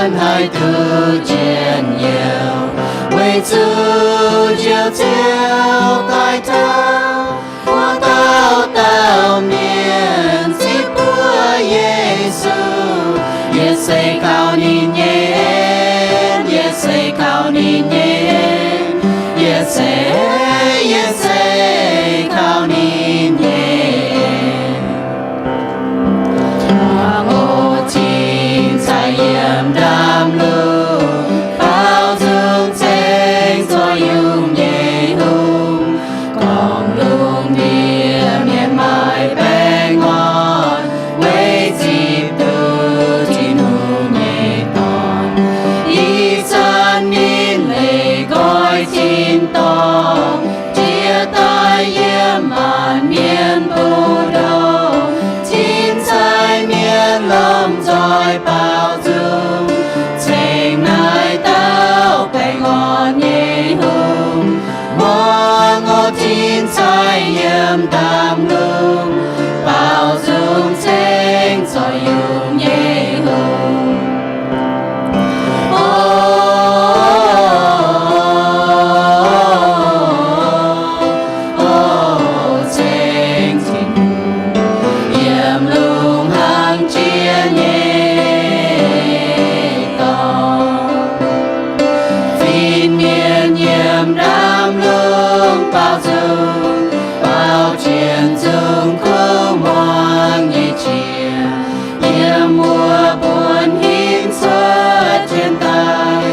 miền hai thứ chiến nhiều为主就叫代他我到面只不耶稣也是靠你念也是靠你念也是靠你念我今在炎đam lưu bao dung trên cho dùng nhẹ hùng còn luôn miền mãi bé ngon với dịp từ trên hùng nhẹ toàn ý chân nín lệ gọi tin tòng chia tay yếm màn miền bù đầu chín trái miền lòng rồi bao dung trên này tao phải ngon nhẹ hùng mong ngô chín trái yếm đam lưu bao dung trên rồi dùng nhẹ hùng bao chuyện dương khâu mong nhị chia mùa buồn hiến xuất trên tay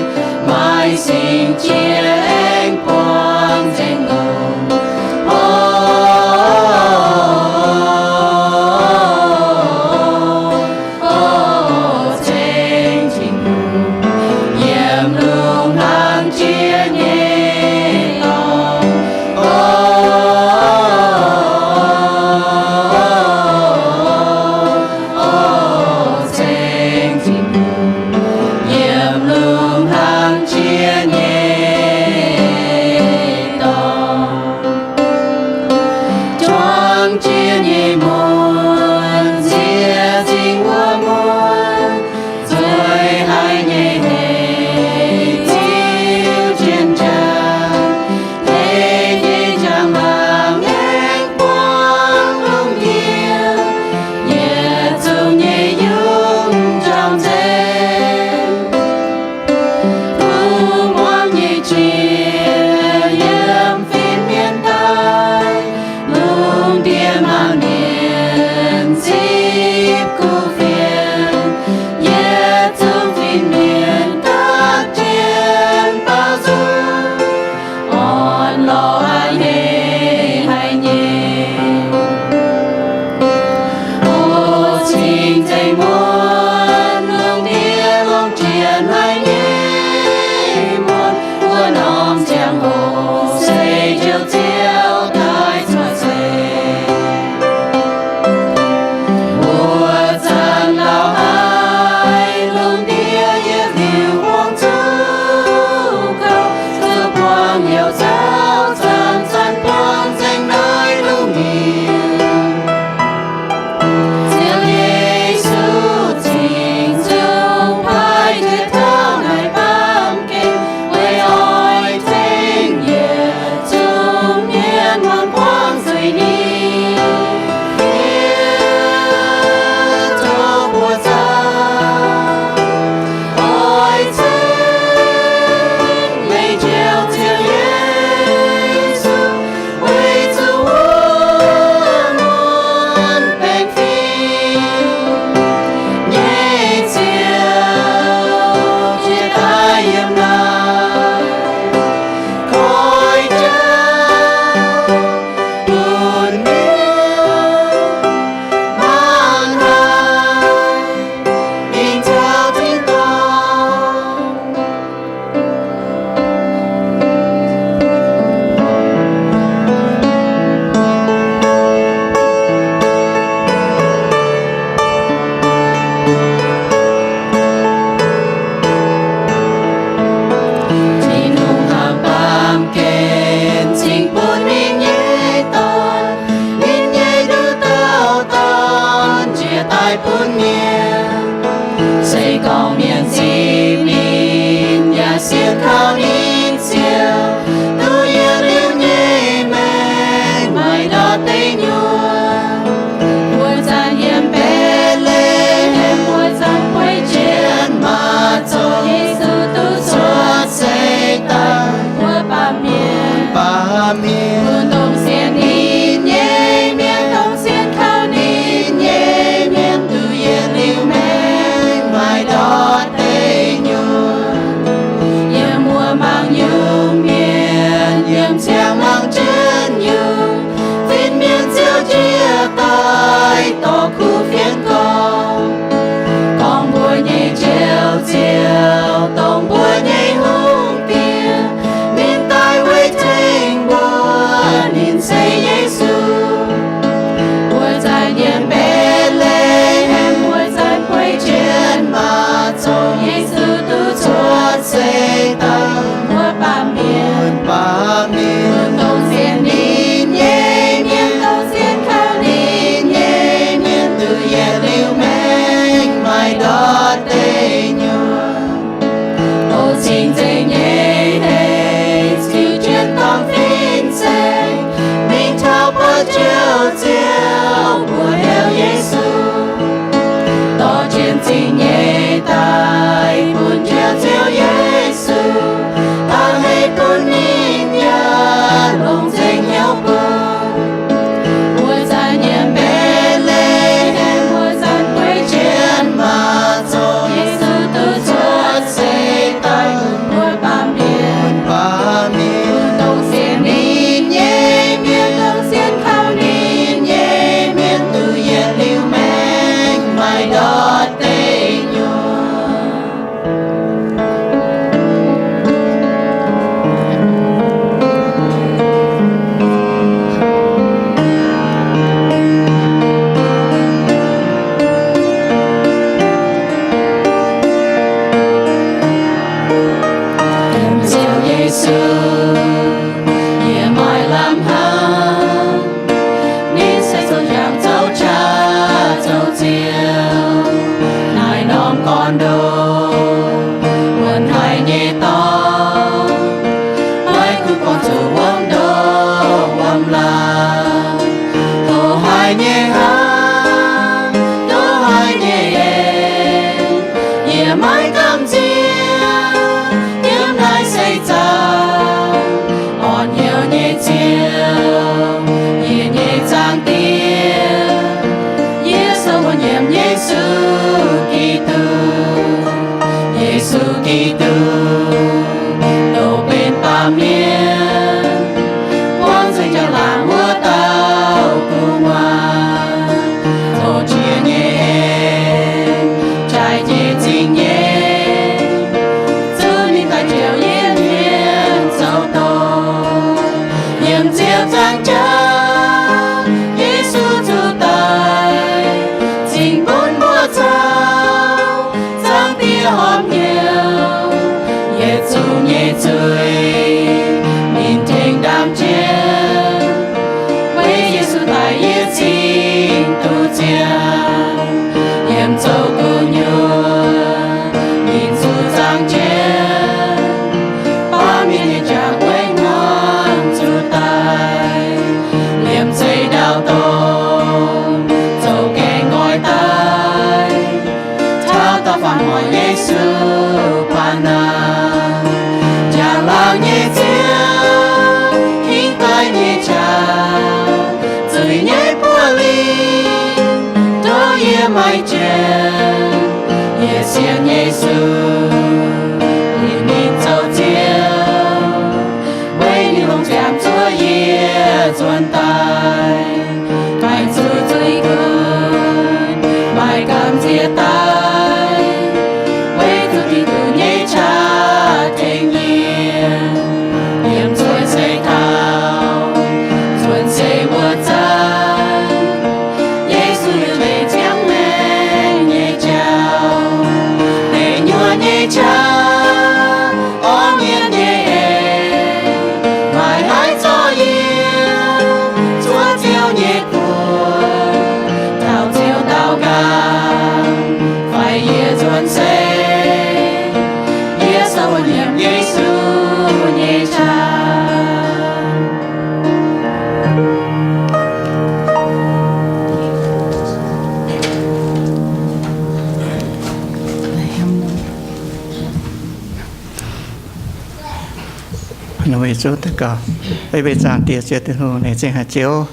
mai sinh chiến quang danh ngùng trên trình nhiệm luôn hàng chia nhẹ chia nhị muôn chia tình của muôn rồi hai nhị hệ chiếu trên trần thế nhị chẳng mang ngang quang lung kia nhẹ dù nhị dung trong dên thu muôn nhị chia yếm phiên miền tây luôn điểm mang niềm dịp cô phiền nhẹ trong phiên miền các chiến bao dung on lo ai hay nhẹ ô trình dây muôn luôn điểm mong triển hay nhẹ muôn muôn om chẳng hồ xây chiều chiều tai xoa xây nhiều giáo dần dần quang danh nơi lưu miền diệu Giêsu tình dung phai tuyệt thao ngày bám kinh với ôi thanh nhẹ chung nhiên mang quang rời đi thâu bùa ra ôi thanh lấy treo thiêng ai bốn miền xây cầu miền gì Giêsu ye mọi làm hàng nín say sâu giang dấu cha dấu chiều nài nom con đồ buồn hai nhẹ to mai cứ con dù quăng đồ quăng la đồ hai nhẹ hàng đồ hai nhẹ ye mai cảm chia nhớ nay say giàu on nhiều nhẹ chiều ye nhẹ giang tia ye sâu on nhẹ Giêsu Giêsu Kitô đồ bên ba miền quang dành cho là mưa tao cùng hoa thổ chia nhẹ trái nhẹ chính nhẹ giữ nên tại chiều yên yên sâu to nhiệm chiều giang cha Giêsu chủ tài chính bốn mùa sao giang tia hòm nhiều Giêsu nhẹ chơi nhìn thềm đam chiên với Giêsu tại yên chính tu chiên nhiệm châu cô nhua nhìn dù giang chiên ba miền nhìn chàng quê ngon chủ tài liềm dây đào tôn dầu kè ngồi tay thao ta phản hỏi Giêsu pana cha lang nhẹ chiều hình tai nhẹ cha dưới nhẹ bùa ly đó ye mai chen ye xiên Giêsu nhìn nhìn châu chiều với đi lòng chạm chúa ye chuan tai bài dưới dưới cơn bài cảm chia tay với thứ thì từ nhẹ cha thành nhiên niềm rồi xây thao xuân xây vượt gian Giêsu như lệ trắng lên nhẹ chào để nhua nhẹ cha ôm yên nhẹ mãi hãy cho yên chúa chiều nhẹ buồn thao chiều tao ca phải ye xuân xây ye sâu niềm Giêsu nhẹ cha nó về chỗ tất cả bây giờ tiệt chưa tới hôm này sẽ hạt chiếu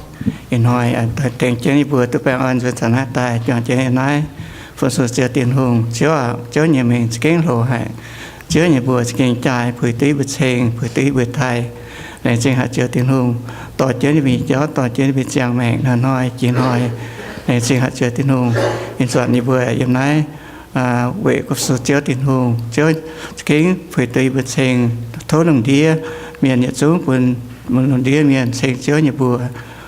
in hỏi anh tiền chơi vừa tôi phải ăn rồi sản hạt tài chọn chơi nói phụ sự chưa tiền hùng chiếu nhà mình kinh lộ hại chiếu nhà vừa kinh trai phơi tí bự sen phơi tí bự thai này sẽ hạt chưa tiền hùngต่อchơi như mình cháuต่อchơi như mình chàng mẹ là nói chỉ nói này sẽ hạt chưa tiền hùng in soạn như vừa em nói về có sự chiếu tiền hùng chiếu kinh phơi tí bự sen thấu đồng đĩa miền nhật xuống quần một đồng đĩa miền sen chiếu nhà vừa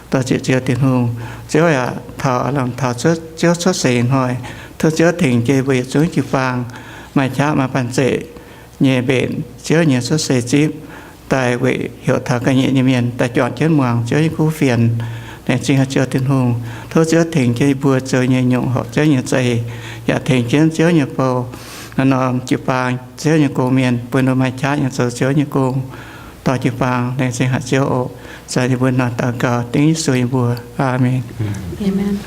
ต่อchiếu tiền hùng chiếu là thọ làm thọ chiếu xuất sen hỏi thưa chiếu thỉnh chơi về xuống chịu vàng mai cha mà bàn dễ nhẹ bền chiếu nhẹ xuất xe chip tại vị hiệu thảo cái nhẹ như miền tại chọn chiếu mường chiếu những khu phiền để chính là chiếu tiền hùng thưa chiếu thỉnh chơi vừa chơi nhẹ nhộng họ chiếu nhẹ dày dạ thỉnh chiếu nhẹ bầu nó chịu vàng chiếu nhẹ cô miền bên đôi mai cha nhẹ sầu chiếu nhẹ côต่อchịu vàng để chính là chiếu ổ giải như bên nào tạo cả tiếng suy vừa amen amen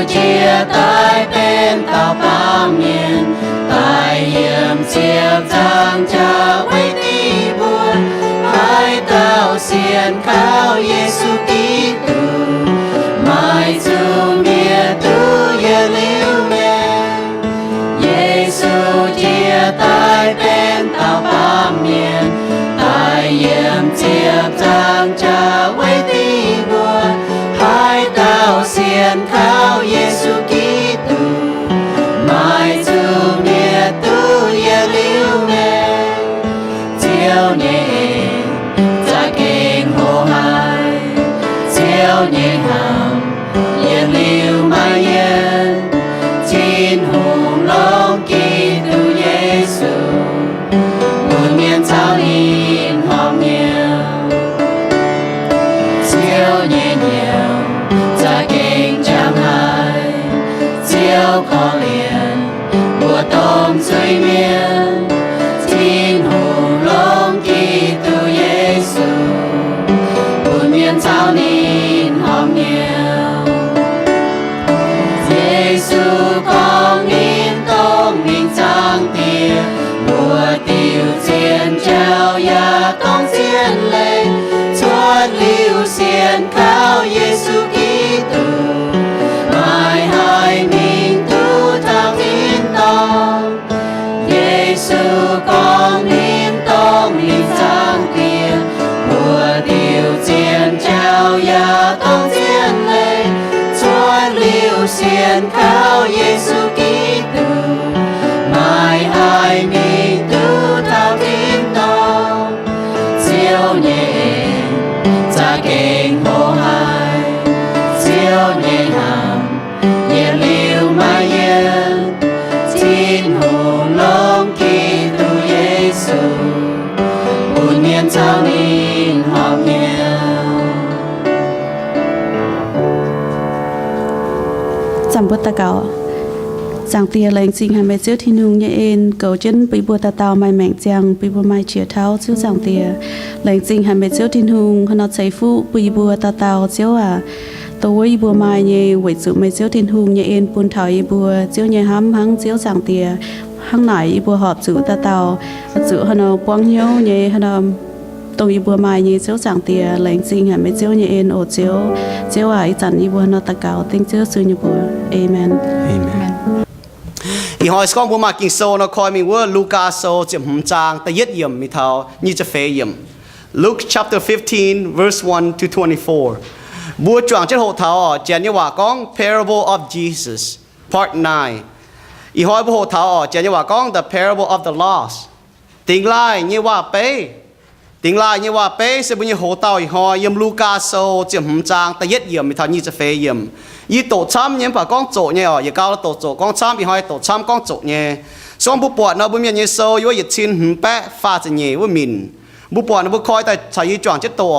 chia tay bên tàu ba miền tại hiểm chiều giang cha với tí buồn hai tàu xiên cao Giêsu Kitô mai dù mía tu ye liu mẹ Giêsu chia tay bên tao ba miền tai yếm chiếp giang cha quay ti buồn hai tao xiên cao Giêsu Kitô mai dù mía tu ye liu mẹ chiều nhẹ cha kinh hồ hai chiều nhẹ hàm yên liu mai yên chín hùng long Kitô Giêsu buồn miền sao nhìn hòm nhiều chiều nhẹ nhiều cha kinh trang hai chiều khó liền bùa tôm suy miên chín hùng long Kitô Giêsu buồn miền sao nhìn hòm nhiều Giêsu con nín tông mình trang tiền mùa tiêu xiên treo ya con xiên lên chuột liu xiên cao Giêsu Kitô mai hai mình tu thao tin tông Giêsu con nín tông mình trang tiền mùa tiêu xiên treo ya con xiên lên chuột liu xiên cao Giêsu Kitô mai hai mình tu thao tin tông siêu nhẹ cha kinh hồ hai siêu nhẹ hàm nhẹ liu mai yên chín hùng long Kitô Giêsu buồn miền sao nhìn hòm nhiều Chăm bút ta cáo giang tia lệnh sinh hai mẹ chiếu thiên hùng nhẹ en cầu chân bị bùa ta tàu mai mẹn giang bị bùa mai chia tháo chiếu giang tia lệnh sinh hai mẹ chiếu thiên hùng hắn nó chạy phụ bị bùa ta tàu chiếu tôi bùa mai nhẹ vậy sự mẹ chiếu thiên hùng nhẹ en buồn thảo bùa chiếu nhẹ hám hăng chiếu giang tia hăng nải bùa họp sự ta tàu sự hắn nó quăng hiếu nhẹ hắn nó tôi bùa mai nhẹ chiếu giang tia lệnh sinh hai mẹ chiếu nhẹ en ổ chiếu chặn bùa nó ta cáo tiếng chiếu sư như bùa amenอีหอยสกองบัวมากิงโซนะคอยมีว่าลูกาโซจะหุ่มจางแต่ยึดเยี่ยมมีเท่านี่จะเฟยเยี่ยม Luke chapter 15 verse 1 to 24บัวจวงเจ้าโหเท่าเจนยว่ากอง parable of Jesus part 9อีหอยบัวโหเท่าเจนยว่ากอง the parable of the lost ติงไล่เนี่ยว่าเป้ติงไล่เนี่ยว่าเป้เสบุญโหเท่าอีหอยเยี่ยมลูกาโซจะหุ่มจางแต่ยึดเยี่ยมมีเท่านี่จะเฟยเยี่ยมยี่โตช้ำยังผ่าก้องโจเนี่ยอย่าก้าวแล้วโตโจก้องช้ำอีหอยโตช้ำก้องโจเนี่ยส่วนบุปผาเนาะบุญเมียนเยโซอยู่ว่าหยุดชินหืมแปะฟาจะเนี่ยว่ามินบุปผาเนาะบุคอยแต่ใช้ยี่จวงเจ็ดตัว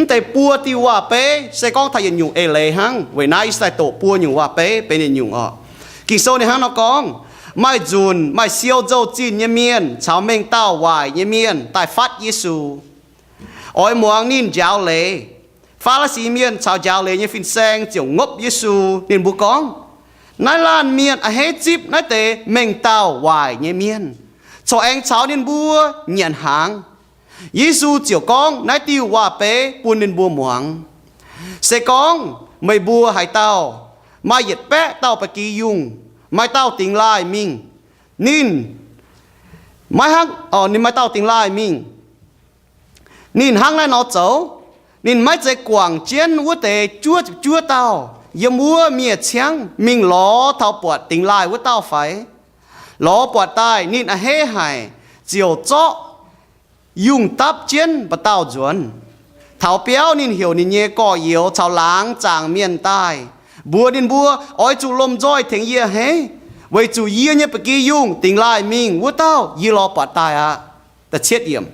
แต่ปัวที่ว่าเป้ใส่ก้องไทยยุ่งเอเลยหังเวน่าใส่โตปัวยุ่งว่าเป้เป็นยุ่งอ่ะกิโซในหังเนาะก้องไม่จุนไม่เซียวโจจีนเมียนชาวเมงเต้าวายเมียนแต่ฟัดเยซูอ้อยมวงนินเจ้าเลยฟาลสีเมียนชาวเจ้าเลยเนี่ยฟินแซงเจียวงบเยซูนินบุกองนายลานเมียนเฮจิบนายเตเมงเต้าวายเนี่ยเมียนชาวเองชาวนินบัวเงียนหางเยซูเจียวกองนายติวว่าเป้ปูนินบัวหมวงเสกองไม่บัวหายเต้าไม่เหยียดแปะเต้าปะกียุงไม่เต้าติงลายมิงนินไม่ฮักนี่ไม่เต้าติงลายมิงนินฮักนายนอเจ้านินไม่ใจกว่างเจียนวัวเตจั่วเต้ายมัวเมียเชียงมิงล้อเท้าปวดติงลายวัวเต้าไฟล้อปวดตายนินเฮหายเจียวเจาะยุ่งตับเจียนปะเต้าจวนเท้าเปียวนินเหี่ยวนินเย่ก่อเหี่ยวชาวล้างจางเมียนใต้บัวนินบัวอ้อยจูลมจ้อยถึงเยี่ยเฮไว้จูเยี่ยเนี่ยปะกี้ยุ่งติงลายมิงวัวเต้ายี่ล้อปวดตายแต่เช็ดเยี่ยม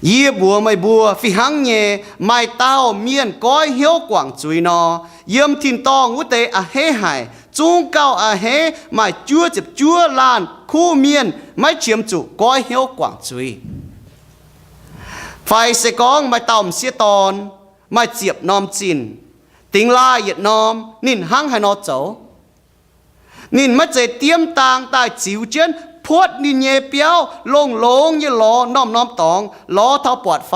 ยี่บัวไม่บัวฟิหังเย่ไม่เต้าเมียนก้อยเหี่ยวกว่างจุยนอเยี่ยมทินตองวุเตอะเฮหายจุงเก้าอะเฮไม่จั่วเจ็บจั่วลานคู่เมียนไม่เฉียมจุก้อยเหี่ยวกว่างจุยไฟเสกองไม่เต้าเสียตอนไม่เจียบนอมจินติงลายเหยียดนอมนินหังให้นอเจ้านินไม่เจเตรียมต่างใต้จิวเจนพวดนินเยเปียวลงเยล้อน้อมตองล้อเท้าปวดไฟ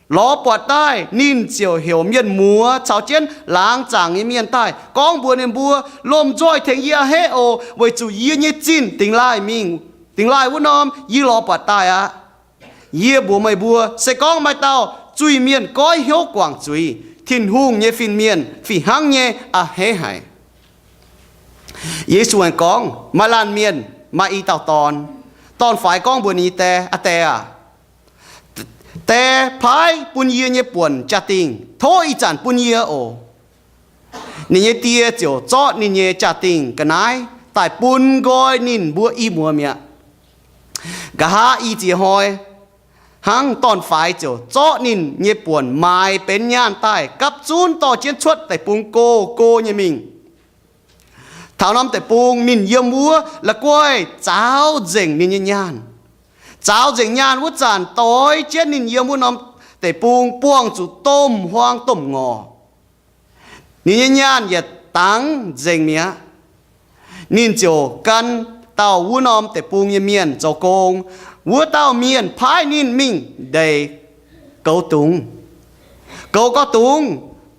ló bọt tai nín chiều hiểu miền múa chào chiến láng chàng như miền tai con bùa nên bùa lom joy thành ia he ô với chủ ia như chín tình lai vũ nom ia ló bọt tai à ia bùa mày bùa sẽ con mày tao chui miền coi hiếu quảng chui thiên hung như phìn miền phì hăng như à he hải Giêsu anh con mà lan miền mà y tao tòn phải con bùa ní tè àแต่พายปุ่นเยี่ยเนี่ยป่วนจัดติงโทอีจันปุ่นเยี่ยโอนี่เนี่ยเตี้ยเจียวจอดนี่เนี่ยจัดติงกันไหนแต่ปุ่นก้อยนินบัวอีมัวเมียกะหาอีจีหอยหังตอนฝ่ายเจียวจอดนินเนี่ยป่วนไม้เป็นย่านใต้กับจูนต่อเจียนชดแต่ปุงโกเนี่ยมิงเท่าน้ำแต่ปุงนินเยี่ยมบัวละก้อยเจ้าเจ๋งนินเนี่ยย่านเจ้าเจียงยานวุฒานต้อยเจียนนินเยี่ยมวุ้นน้ำแต่ปุงป้วงจุต้มห้างต้มงอนินยานอย่าตั้งเจียงเมียนินโจกันเต้าวุ้นน้ำแต่ปุงเมียนเจ้าโกงวัวเต้าเมียนพายนินมิงได้เกาตุงเกาก็ตุง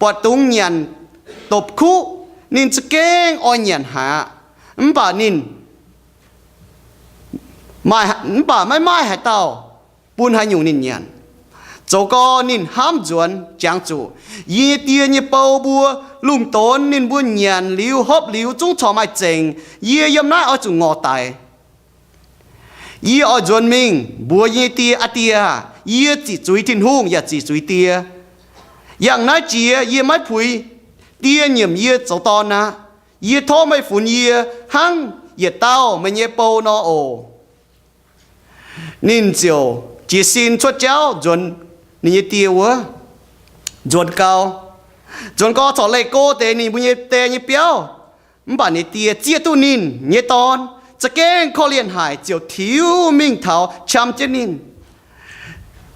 ปวดตุงยันตบคู่นินจะเก่งอ้อยยันหาป่านินป่าไม่หายเต้าปุ่นหายอยู่นินยันเจ้าก็นินห้ามจวนจางจูยีเตียยีเปาบัวลุ่มต้นนินบุญยันลิ้วฮบลิ้วจุ้งชอไม่เจงยียำหน้าเอาจุงงอตายยีเอาจวนมิงบัวยีเตียอเตียยีจีจุยทินหุ่งอย่าจีจุยเตียอย่างนั้นจียีไม่ผุยเตียเหยี่ยมยีเจ้าตอนนะยีโทไม่ฝุ่นยีหังยีเต้าไม่ยีเปานอโอนินเจียวจีซินชดเจ้าจนนี่เตียวจนเกาจนก็ถอดเลโก้เตนี่บุญเตนี่เปียวมันป่านนี่เตียเจียตุนินนี่ตอนจะเก่งข้อเรียนหายเจียวทิวมิ่งเท้าช้ำเจนิน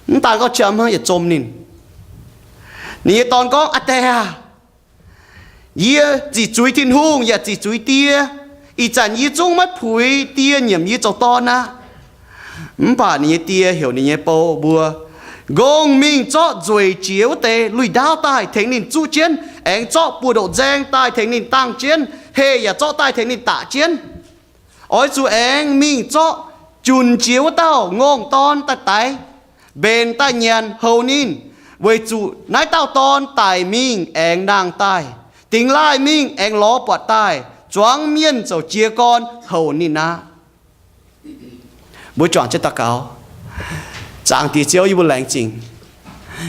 มันตาก็ช้ำฮะอย่าจมนินนี่ตอนก็อัตเตะเยี่ยจีจุยทินหุ่งอย่าจีจุยเตียอีจันยี่จงไม่ผุยเตียเหยี่ยมยี่เจ้าตอนนะป่านี่เตียเหี่ยวนี่โปบัวกงมิงจ่อจวยเจียวเตลุยดาวใต้เทงนินจูเจียนเอ็งจ่อปูโดแจงใต้เทงนินตั้งเจียนเฮอย่าจ่อใต้เทงนินตะเจียนอ้อยจูเอ็งมิงจ่อจุนเจียวเต้างงตอนตะไตเบนใต้เงียนเฮานินเวจูนายเต้าตอนไต่มิงเอ็งนางใต้ติงไล่มิงเอ็งล้อปวดใต้จวงเมียนเจ้าเจียกอนเฮานินนะบุจวนจะตะเกาจางตีเจียวยี่บุแรงจริง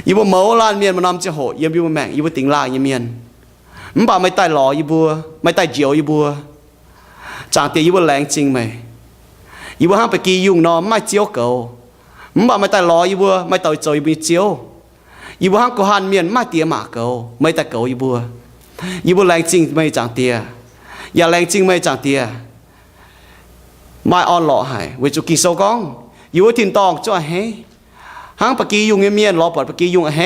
ยี่บุเมาลานเมียนมันนำจะโหยี่บุแมงยี่บุติงลายี่เมียนมันป่าไม่ไต่หล่อยี่บัวไม่ไต่เจียวยี่บัวจางตียี่บุแรงจริงไหมยี่บุห้างไปกียุ่งนอไม่เจียวเก่ามันป่าไม่ไต่หล่อยี่บัวไม่ไต่เจียวยี่บุเจียวยี่บุห้างกูหันเมียนไม่เตี้ยหมาเก่าไม่ไต่เก่ายี่บัวยี่บุแรงจริงไม่จางเตี้ยอย่าแรงจริงไม่จางเตี้ยไม่อ่อนหล่อหายเวจุกีโซกองอยู่ถิ่นตองจ้าเฮห้างปกียุงเมียนรอปอดปกียุงเฮ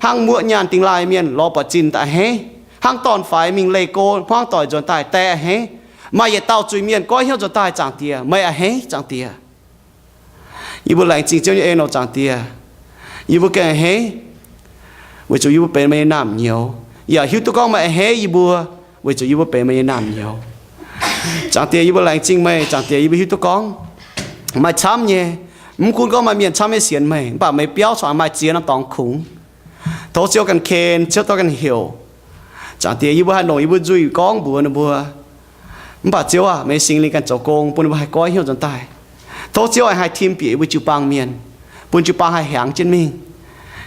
ห้างมัวยานติงลายเมียนรอปอดจินแต่เฮห้างตอนฝ่ายมิงเลโก้ห้างต่อยจนตายแต่เฮมาอย่าเต้าจุยเมียนก้อยเหี้ยวจนตายจางเตียไม่เฮจางเตียยี่บุแรงจริงเจ้าเอ็นเอาจางเตียยี่บุแกเฮเวจุยี่บุเป็นไม่น้ำเหนียวอย่าหิวตุกองมาเฮยี่บุเวจุยี่บุเป็นไม่น้ำเหนียวจางเตียยี่บุแรงจริงไหมจางเตียยี่บุหิวตุกองมาช้ำเนี่ยมึงคุณก็มาเมียนช้ำไม่เสียนไหมป่าไม่เปี้ยวสอนมาเจียน้ำตองขุงโถเชียวกันเคนเชียวตัวกันเหี่ยวจากเตียยี่บัวหนุ่ยยี่บัวจุยก้องบัวนะบัวมึงป่าเจียวอ่ะไม่สิงลิกันเจ้าโกงปุ่นบัวให้ก้อยเหี่ยวจนตายโถเชียวให้ทีมปีบัวจูปังเมียนปุ่นจูปังให้หางเจนมิง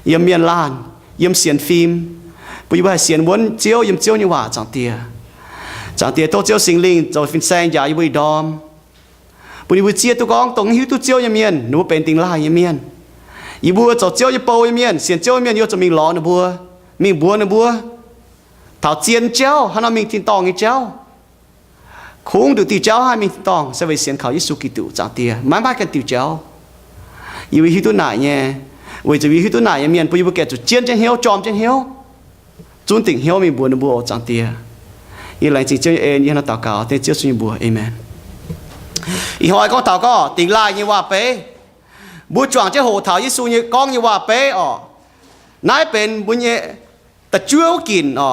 เยี่ยมเมียนล้านเยี่ยมเสียนฟิล์มปุ่นยี่บัวให้เสียนวนเจียวเยี่ยมเจียวนี่ว่าจากเตียโถเจียวสิงลิงเจ้าฟินแซงยายี่บัวดอมปุ่นยี่บัวเจียตุกองตรงหิวตุเจียวยี่เมียนหนูเป็นติงล่ายี่เมียนยี่บัวเจ้าเจียวยี่โปยี่เมียนเสียนเจียวยี่เมียนยี่จะมีล้อนะบัวมีบัวนะบัวเท่าเจียนเจ้าฮันเอามีติงตองยี่เจ้าคงดูตีเจ้าให้มีติงตองเสวยเสียนเขายิสุกิตุจากเตียไม่บ้ากันติวเจ้ายี่วิหิตุหน่ายเนี่ยวิจะวิหิตุหน่ายยี่เมียนปุ่นยี่บัวแก่จุดเจียนเจนเหี่ยวจอมเจนเหี่ยวจุนติงเหี่ยวมีบัวนะบัวจากเตียยี่หลังจริงเจ้าเอ็นยี่ฮันตากาเตเจ้าสุญบัวเอเมนอีหอยก็เท่าก็ติงลายยี่ว่าเป้บุจวงเจ้าโหเท่ายิสุยก้องยี่ว่าเป้อ๋อ นายเป็นบุญเยแต่เชื่อกินอ๋อ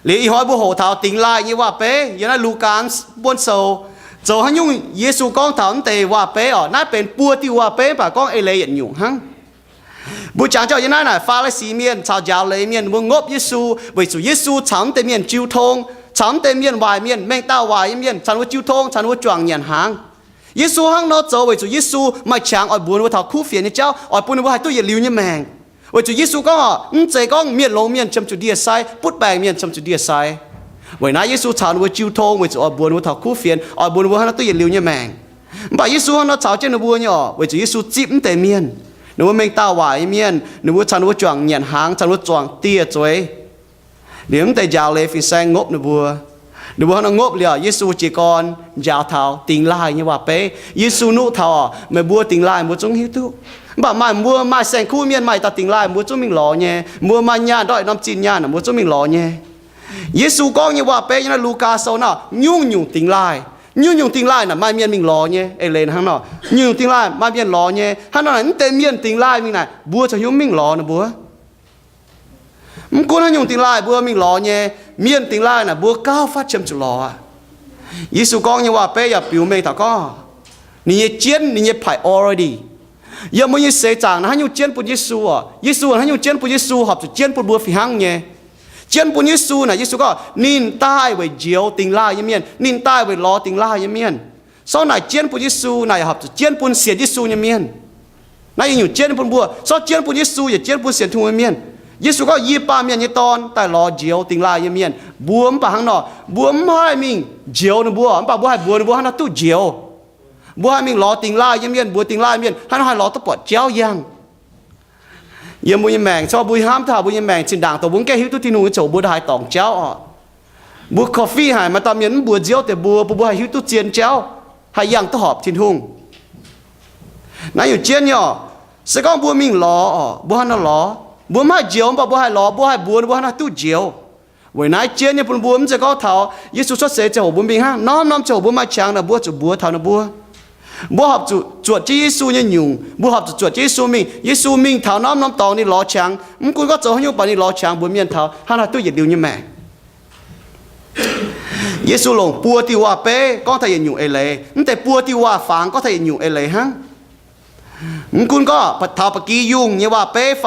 หรืออีหอยบุโหเท้าติงลายยี่ว่าเป๊ะยันลูกานบนโซโจหันยุ่งเยซูก้องเท้าเตว่าเป๊ะอ๋อนายเป็นปัวที่ว่าเป๊ะป่ะก้องเอเลยยันยุ่งฮังบุจางเจ้ายันน่ะฟาเลสีเมียนชาวยาวเลยเมียนบุงบเยซูวิสุเยซูฉันเตเมียนจิวทงฉันเตเมียนวายเมียนแมงต้าวายเมียนฉันว่าจิวทงฉันว่าจวงเงียนหางเยซูฮังนอโจวิสุเยซูไม่ช้างอ่อยบุญว่าเท้าคู่เฟียนเจ้าอ่อยปุ่นว่าให้ตู้อย่าลิ้วเนี่ยแมงว่าจุเยซูก็ใจก็เมียนลงเมียนจำจุดเดียไซปุ๊ดแบงเมียนจำจุดเดียไซวันนั้นเยซูถามว่าจิวทงว่าจุอ่อยบุญว่าเท้าคู่เฟียนอ่อยบุญว่าให้ตู้อย่าลิ้วเนี่ยแมงบ่เยซูฮังนอเท้าเจ้าหนูบัวเนี่ยว่าจุเยซูจิบแต่เมียนหนูว่าแมงต้าวายเมียนหนูว่าฉันว่าจวงเงียนหางฉันว่าจวงเตี้ยจ้วยเดี๋ยวแต่ยาวเลยฟินแซงงบหนูบัวหนูว่าน้องงบเลยเยซูจีกรยาวเท้าติงลายเนี่ยว่าเป๊ะเยซูนุเท้าไม่บัวติงลายบัวจงหิวทุบ่ไม่มัวไม่แสงคู่เมียนไม่ตัดติงลายมัวจุ่มมิงหล่อเนี่ยมัวมาญาด้อยน้ำจีนญาณมัวจุ่มมิงหล่อเนี่ยเยซูก็เนี่ยว่าเป๊ะยันลูกาโซน่ะยุ่งติงลายยุ่งติงลายน่ะไม่เมียนมิงหล่อเนี่ยเอเลนฮังน่ะยุ่งติงลายไม่เมียนหล่อเนี่ยฮังน่ะนั่นเต็มเมียนติงลายมิงน่ะบัวจะยุ่งมิงหล่อนะบัวมึงกูนั่งยุ่งติงลายบัวมิงหล่อเนี่ยเมียนติงลายน่ะบัวก้าวฟาดเชมจุหล่อเยซูก็เนี่ยว่าเป๊ะอย่าปิวเมย์แต่ก็นี่เจียนนี่priority giờ mới sẽ chẳng là hắn yêu chiến bùn Giêsu à Giêsu hắn yêu chiến bùn Giêsu học từ chiến bùn bùa phi hăng nhé chiến bùn Giêsu này Giêsu có nín tai về diệu tình la như miền nín tai về lo tình la như miền sau này chiến bùn Giêsu này học từ chiến bùn xiên Giêsu như miền này nhiều chiến bùn bùa sau chiến bùn Giêsu và chiến bùn xiên thùng như miền Giêsu cóยี่ba miền như ton tại lo diệu tình la như miền buông bà hăng nọ buông hai mình diệu nó buông bà buông hai buông nó buông nó tu diệuบัวให้มิงล้อติงไล่เยี่ยมบัวติงไล่เยี่ยมให้น้อยล้อตะปอดเจ้ายังเยี่ยมบุญแมงชอบบุญห้ามท่าบุญแมงชินด่างตัวบุญแก่หิวตุที่หนูโจบัวหายตองเจ้าบัวกาแฟหายมาตามยันบัวเจียวแต่บัวหายหิวตุเจียนเจ้าหายยังตะหอบทิ้งทุ่งนั่นอยู่เจียนย่อสก้องบัวมิงล้อบัวให้น้อล้อบัวไม่เจียวบัวให้ล้อบัวให้บัวให้ตู้เจียววันนั้นเจียนเนี่ยปุ่นบัวมันจะก็เท้าเยซูชดเสียเจ้าบุญบิงห้างน้อมเจ้าบัวไม่ช้างนะบัวจุบัวเท้านะบัวบัวหับจุดที่เยซูเนี่ยยุ่งบัวหับจุดที่เยซูมิงเท้าน้ำตองนี่ล้อช้างมึงกูก็เจอให้ยุ่งปานนี่ล้อช้างบนเมียนเท้าฮันน่ะตู้เหยียดดิวเนี่ยแม่เยซูลงปัวที่ว่าเป้ก็ทายยุ่งเอเลยแต่ปัวที่ว่าฝังก็ทายยุ่งเอเลยฮะมึงกูก็ปัดเท้าปกี้ยุ่งเนี่ยว่าเป้ไฟ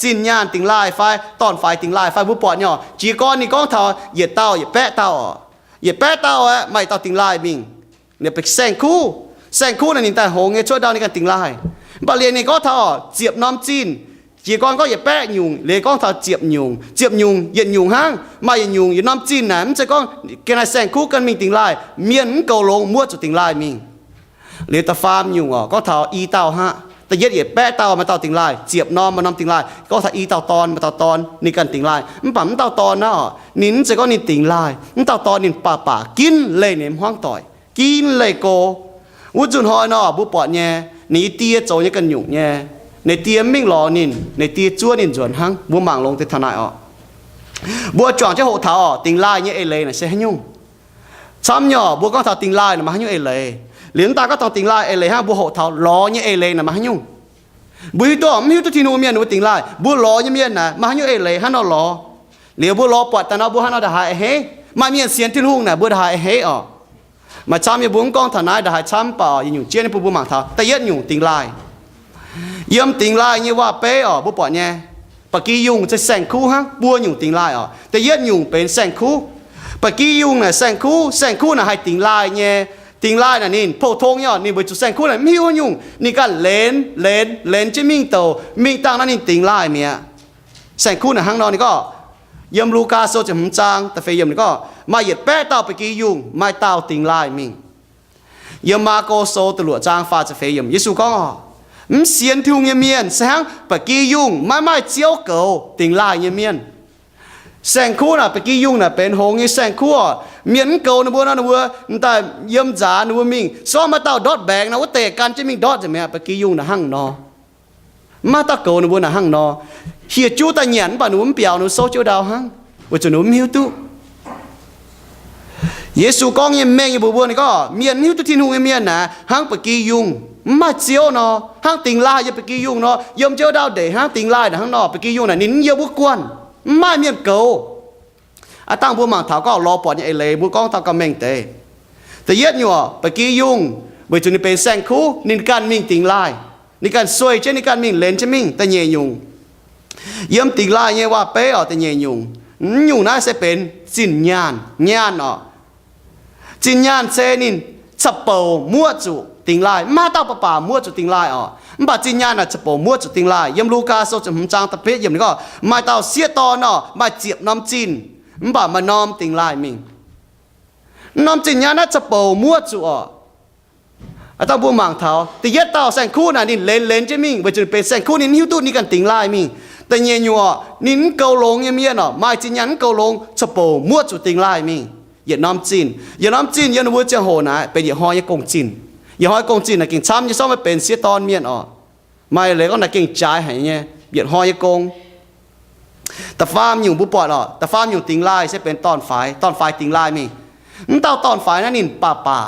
จินยานติงไล่ไฟตอนไฟติงไล่ไฟบุปผาเนี่ยจีก้อนนี่ก้อนเท้าเหยียดเต้าเหยียดแปะเต้าไม่เต้าติงไล่มิงเนี่ยไปแซงคู่นั่นนี่แต่โหงเนี่ยช่วยดาวในการติงไล่บาเลียนนี่ก็เท่าเจียบน้ำจีนจีก้อนก็อย่าแปะยุงเลยก็เท่าเจียบยุงเหยียดยุงห้างไม่เหยียดยุงอย่าน้ำจีนนะมันจะก็แกนายแซงคู่กันมิงติงไล่เมียนเกาลงมั่วจุดติงไล่มิงเลยตาฟาร์มยุงก็เท่าอีเต่าฮะแต่เหยียดแปะเต่ามาเต่าติงไล่เจียบน้ำมาน้ำติงไล่ก็เท่าอีเต่าตอนมาเต่าตอนนี่กันติงไล่มันปั๊มเต่าตอนนะนินจะก็นินติงไล่มันเต่าตอนนินป่ากินเลยเนี่ยห้องต่อยกินเลยโกวุ้นจุนหอยนอบุปผาเนี่ยนี่เตี้ยโจยกันหยุ่งเนี่ยในเตี้ยมิ่งหล่อนินในเตี้ยจ้วนนินจวนหังบัวหมางลงติดทนายอ๋อบัวจ่องเจ้าหัวเท้าติงไล่เนี่ยเอเลยน่ะเสียให้ยุ่งซ้ำเนี่ยบัวก็เท้าติงไล่น่ะมาให้ยุ่งเอเลยเหรียญตาก็เท้าติงไล่เอเลยฮะบัวหัวเท้าล้อเนี่ยเอเลยน่ะมาให้ยุ่งบัวตัวไม่ยุ่งตัวที่นูเมียนบัวติงไล่บัวล้อเนี่ยเมียนน่ะมาให้ยุ่งเอเลยฮะนอล้อเหลียวบัวล้อปวดแต่เราบัวฮะนอด่าหายเฮ้มาเมียนเสียนที่หุ่งน่ะบัวด่าหายเฮ้อ๋อมาช้ำยังบุ้งกองฐานนายได้ช้ำเปล่ายังอยู่เจี๊ยนผู้บุญหมากเท้าแต่ยัดอยู่ติงลายเยี่ยมติงลายนี่ว่าเป๊ะอ๋อบุปผาเนี่ยปะกี้ยุงจะแสงคู่ฮะบัวอยู่ติงลายอ๋อแต่ยัดอยู่เป็นแสงคู่ปะกี้ยุงน่ะแสงคู่น่ะให้ติงลายเนี่ยติงลายน่ะนี่โพทงเนี่ยนี่บริจุแสงคู่น่ะไม่ยุ่งยุ่งนี่ก็เลนจะมิ่งโตมิ่งตั้งนั่นนี่ติงลายเมียแสงคู่น่ะห้างนอนนี่ก็เยี่ยมลูกาโซจะหุ่นจางแต่เฟยเยี่ยมนี่ก็มาเหยียดแป้เต้าไปกี้ยุงไม่เต้าติงไล่มิงเยี่ยมมาโกโซตลวดจางฟ้าจะเฟยเยี่ยมยิสุก็มันเสียนทุ่งเมียนแสงไปกี้ยุงไม่เจียวเก่าติงไล่เมียนแสงคู่น่ะไปกี้ยุงน่ะเป็นหงยี่แสงคู่เมียนเก่านะบัวนะบัวแต่เยี่ยมจ๋านะบัวมิงซ้อมมาเต้าดอดแบงนะว่าเตะกันจะมิงดอดจะไหมไปกี้ยุงน่ะหั่งนอมาเต้าเก่านะบัวน่ะหั่งนอเฮียจูตาเหยียนป่ะหนุ่มเปียวหนุ่มโซจูดาวหั่งว่าจะหนุ่มหิวตุเยซูก้องยังแม่งยังบัวนี่ก็เมียนหิวตุที่หนุ่มเมียนนะหั่งไปกี้ยุง mà chiếu nó hang tình lai giờ bị kêu dùng nó yếm chiếu đau để hang tình lai là hang nó bị kêu dùng là nín nhiều bút quan mai miền cầu tăng bút mảng thảo có lo bỏ những lệ bút con thảo cầm mình tệแต่เยอะอยู่ไปกี้ยุ่งไปจนเป็นแสงคู่นิการมิ่งติงลายนิการสวยเช่นนิการมิ่งเลนเช่นมิ่งแต่เยยุ่งเยี่ยมติงลายเนี่ยว่าเป๊ะแต่เยยุ่งยุ่งน่าจะเป็นจินญาณจินญาณเซนินจะเป่ามั่วจุติงลายมาเต้าป่ามั่วจุติงลายบ่จินญาณน่ะจะเป่ามั่วจุติงลายเยี่ยมลูกาโซจะหุ่นจางตะเพียเยี่ยมนี่ก็มาเต้าเสียตอนมาเจียบน้ำจินบ่มานอมติงลายมิ่งน้ำจินญาณจะเป่ามั่วจุต้องบัวหมางเท้าแต่ยัดเต้าแสงคู่น่ะนี่เลนจะมิ่งไปจนเป็นแสงคู่นี่หิ้วตู้นี่กันติงลายมิ่งแต่เงี้ยอยู่นินเกาลงเงี้ยไม่จินญาณเกาลงจะเป่ามั่วจุติงลายมิ่งอย่าน้ำจินยันวัวจะโหนะเป็นอย่าห้อยกงจินอย่าห้อยกงจินนะกิ่งช้ำอย่าซ่อมไม่เป็นเสียตอนเมียนไม่เลยก็น่ะกิ่งใจหายเนี่ยอย่าห้อยกงแต่ฟาร์มอยู่บุปผาแต่ฟาร์มอยู่ติงลายใช่เป็นตอนไฟติงลายมิ่งนั่นเต้าตอนไฟนั่นนินป่า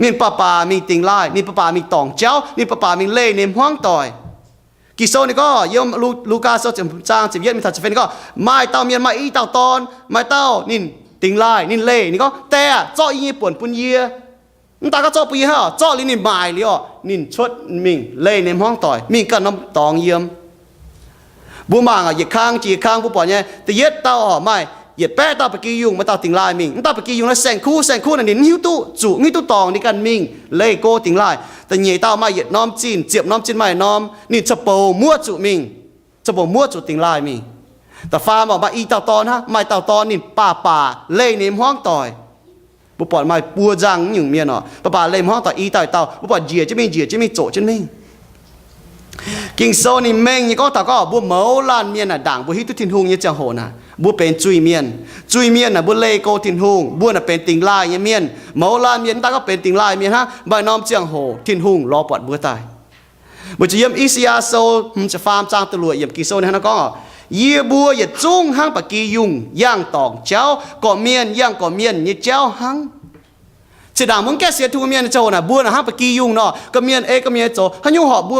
มีป่ามีติงลายนี่ป่ามีตองเจ้านี่ป่ามีเล่เนมห้องต่อยกิโซนี่ก็ยมลูกาโซจะจางจะเย็ดมีถัดจะเป็นก็ไม้เต้าเมียนไม้อีเต้าตอนไม้เต้านินติงลายนินเล่นี่ก็แต่จ่ออีป่วนปุ่นเยียนั่นตาก็จ่อปีฮะจ่อลินินไม้เลยนินชดมิงเล่เนมห้องต่อยมิงกันน้ำตองเยี่ยมบัวมังเหยียดข้างผู้ปล่อยเนี่ยแต่เย็ดเต้าไม่เหยียดแป้เต้าไปกี้ยุงมาเต้าติงลายมิงเต้าไปกี้ยุงแล้วแสงคู่นั่นนินหิ้วตู้จุงิ้วตู้ตองนี่กันมิงเล่โกติงลายแต่เหยียดเต้ามาเหยียดน้อมจีนเจียบน้อมจีนไม่น้อมนี่จะโปมั่วจุมิงจะโปมั่วจุติงลายมิงแต่ฟาร์มมาอีเต้าตอนฮะไม่เต้าตอนนี่ป่าเล่เนมห้องต่อยผู้ปล่อยไม่ปัวจังอย่างเมียนป่าเล่ห้องต่อยอีเต้าผู้ปล่อยเหยียดจะไม่โจจะมิงกิงโซนี่เมงนี่ก็แต่ก็บัวเมาลานเมียนด่างบัวฮิตุทินหุงยี่จะโหนะบัวเป็นจุยเมียนน่ะบัวเลโกทินหุงบัวน่ะเป็นติงลายเมียนเมาลานเมียนตาก็เป็นติงลายเมียนฮะใบน้อมเจียงโหทินหุงรอปอดบัวตายบัวจะเยี่ยมอิสยาโซจะฟาร์มจางตะลุยเยี่ยมกิโซนี่ฮะก็เยี่ยบัวอย่าจุ้งห้างปะกียุงย่างตอกเจ้าก่อเมียนย่างก่อเมียนยี่เจ้าห้างเสดามึงแกเสียทูเมียนโจน่ะบัวน่ะห้างปะกียุงเนาะก็เมียนก็เมียนโจฮันยูหอบบั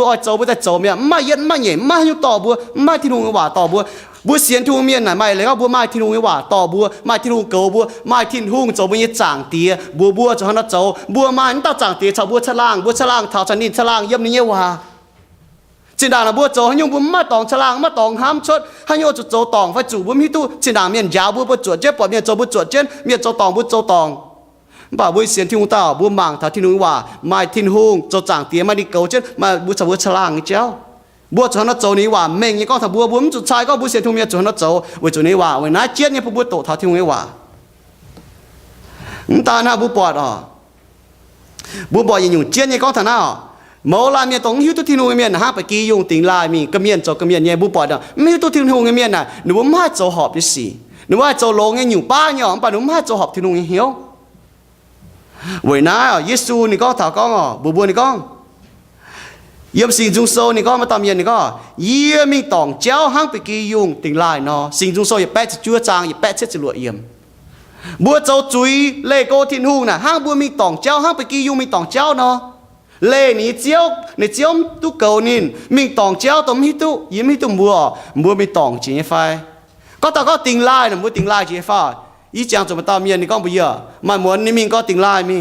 วอ้อยโจบัวแต่โจเมียไม่เย็นไม่เหย่ไม่ฮันยูต่อบัวไม่ที่นุ่งว่าต่อบัวเสียนทูเมียนน่ะไม่เลยก็บัวไม่ที่นุ่งว่าต่อบัวไม่ที่นุ่งเกาบัวไม่ที่นุ่งโจบัวยี่จางเตียบัวจะฮันโจบัวไม่นั่นต่อจางเตียชาวบัวฉลางเท้าชนินฉลางเยี่ยมนี่ว่าจินดาน่ะบัวโจฮันยูบัวมาตองฉลางมาตองห้ามชดฮันยูจุดโจตองไฟจู่บัวมีตู้จินดาเมียนยาวบัวจวดเจ็บปวดเมียนโจบัวจวดเจ็บเมียนโจตองบัวโจตองบ่าวบุญเสียนที่หุงเต่าบัวมังเท่าที่นุ่งว่าไม่ทิ้งหุงโจจางเตี้ยไม่ได้เกาเช่นมาบัวชาวบัวฉลางเจ้าบัวจวนโจนี้ว่าเมงยี่ก็ถ้าบัวบุ้มจุดชายก็บัวเสียนทุ่งเมียจวนโจบัวจุนี้ว่าวันนั้นเจี๊ยเนี่ยบัวโตเท่าที่หุงว่าตาหน้าบัวปอดบัวปอดยังอยู่เจี๊ยเนี่ยก็ท่าหน้าเมื่อลายเมียตรงหิ้วตัวที่นุ่งเมียนะฮะไปกี้ยุงติงลายมีกระเมียนโจกระเมียนเนี่ยบัวปอดไม่ตัวที่นุ่งเมียน่ะหนูว่ามาโจหอบดิสิหนูว่าโจลงเนี่ยอยู่ป้าเนี่ยป่ะหนูมาโจหอบที่นุ่งเหี้ยววันนั้นเยซูนี่ก็ถามก็บัวนี่ก็เยี่ยมสิ่งจุงโซนี่ก็มาตามเย็นนี่ก็เยี่ยมมีตองเจ้าห้างไปกี้ยุงติงลายเนาะสิ่งจุงโซอย่าแปะจะจั่วจางอย่าแปะเช็ดจะหลวเยี่ยมบัวเจ้าจุยเล่โกทินหูน่ะห้างบัวมีตองเจ้าห้างไปกี้ยุงมีตองเจ้าเนาะเล่นี่เจ้าในเจ้าตุกเกานินมีตองเจ้าตัวมีตุยิ้มมีตุบัวมีตองจีนไฟก็แต่ก็ติงลายน่ะบัวติงลายจีนไฟอีจังจะมาตามเมียนี่ก็ไม่เยอะมาเหมือนนี่มิงก็ติงลายมิ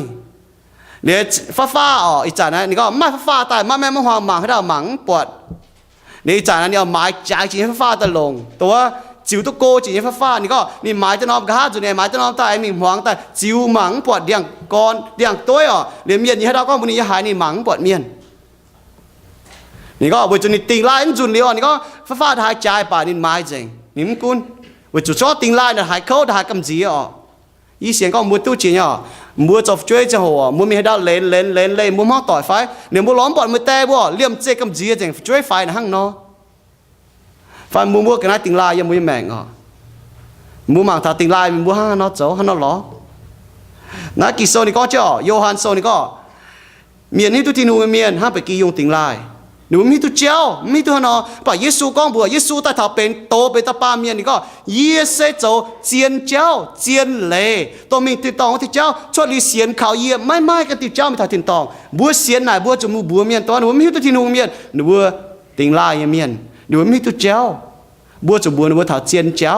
เนี่ยฟ้าอีจานนั้นนี่ก็ไม่ฟ้าตายมาแม่มาหวางหมังให้เราหมังปวดนี่อีจานนั้นเนี่ยไม้จ่ายจีนฟ้าตะลงตัวจิ๋วตุโกจีนฟ้านี่ก็นี่ไม้จะนอมกระหาจุดเนี่ยไม้จะนอมตายมิงหวางแต่จิ๋วหมังปวดเดียงก้อนเดียงตัวเนี่ยเมียนนี่ให้เราก็วันนี้หายนี่หมังปวดเมียนนี่ก็บุจุนี่ติงลายจุดเดียวนี่ก็ฟ้าทายจ่ายป่านี่ไม้จริงนี่มึงกุนวิจุดชอบติงลายน่ะหายเขาหายกำจีอีเสียงก็มัวตู้จีนมัวจบช่วยจะหัวมัวมีให้ได้เล่นมัวมองต่อยไฟเนี่ยมัวล้อมบอลมัวแต่บัวเลี่ยมเจ๊กำจีจริงช่วยไฟนะหั่งเนาะไฟมัวกันนะติงลายยังมัวแมงมัวมังถ้าติงลายมัวห้าเนาะเจ้าห้าเนาะล้อนะกิโซนี่ก็เจ้าโยฮันโซนี่ก็เมียนนี่ตุที่นูเมียนห้าไปกียุงติงลาย หนูมีตัวเจ้ามีตัวเนาะป่ะเยซูก้องบัวเยซูแต่ถ้าเป็นโตเป็นตาปาเมียนี่ก็เยเซโจเจียนเจ้าเจียนเล่ตัวมีติดตองที่เจ้าชดลีเสียนข่าวเยี่ยไม่กันติดเจ้าไม่ถ้าติดตองบัวเสียนไหนบัวจมูกบัวเมียนตัวหนูมีตัวที่หนูเมียนหนูบัวติงลายเมียนหนูมีตัวเจ้าบัวจบัวหนูบัวถ้าเจียนเจ้า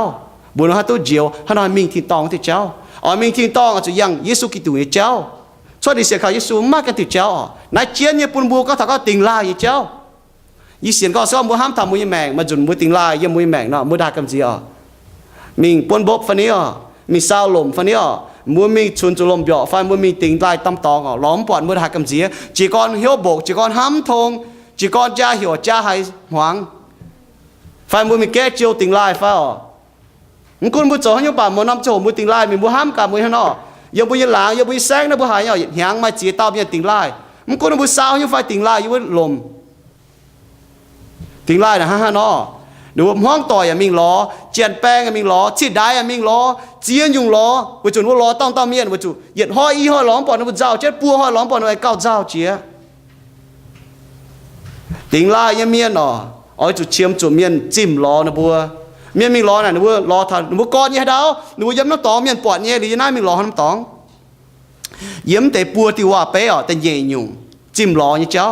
บัวหนูหาตัวเจียวหาหน่อยมีติดตองที่เจ้าอ๋อมีติดตองอาจจะยังเยซูกิตุเจ้าชดลีเสียข่าวเยซูมากกันติดเจ้านายเจียนเนี่ยปุ่นบัวก็ถ้าก็ติงลายเจ้ายี่เสียนก็ซ้อมบัวห้ามทำมวยแมงมาจุนมวยติงลายยังมวยแมงเนาะมวยดากำจีอ่ะมิงปนบบฟันนี้อ่ะมีซาวลมฟันนี้อ่ะมวยมีชุนจุลมเบาะฟันมวยมีติงลายตำตองอ่ะล้อมปอดมวยดากำจีจีกอนเหี่ยวบกจีกอนห้ามทงจีกอนจ้าเหี่ยวจ้าให้หวังฟันมวยมีแก้เจียวติงลายฟ้าอ่ะมันคุณมวยโจให้ยป่ามวยน้ำโจมวยติงลายมีมวยห้ามกับมวยข้างนอกยังมวยหลังยังมวยแซงนะมวยหายอ่ะหางมาจีเต้าเป็นติงลายมันคุณมวยซาวยังไฟติงลายอยู่ว่าลมติงไล่นะฮะเนาะดูห้องต่อยมิงล้อเจียนแป้งมิงล้อชีดได้มิงล้อเจียนยุงล้อวัจุนว่าล้อต้องเมียนวัจุเหยียดห้อยอีห้อยล้อมปอนวัเจ้าเจ็ดปัวห้อยล้อมปอนไอ้เก้าเจ้าเจียติงไล่ยังเมียนเนาะเอาจุดเชียมจุดเมียนจิ้มล้อนะบัวเมียนมิงล้อน่ะนะบัวล้อทันบัวก้อนยี่ดาวหนูย้ำน้ำตองเมียนปอดเนี่ยหรือยังไงมิงล้อน้ำตองเยี่ยมแต่ปัวที่ว่าเป๊ะแต่เยี่ยยุงจิ้มล้อเนี่ยเจ้า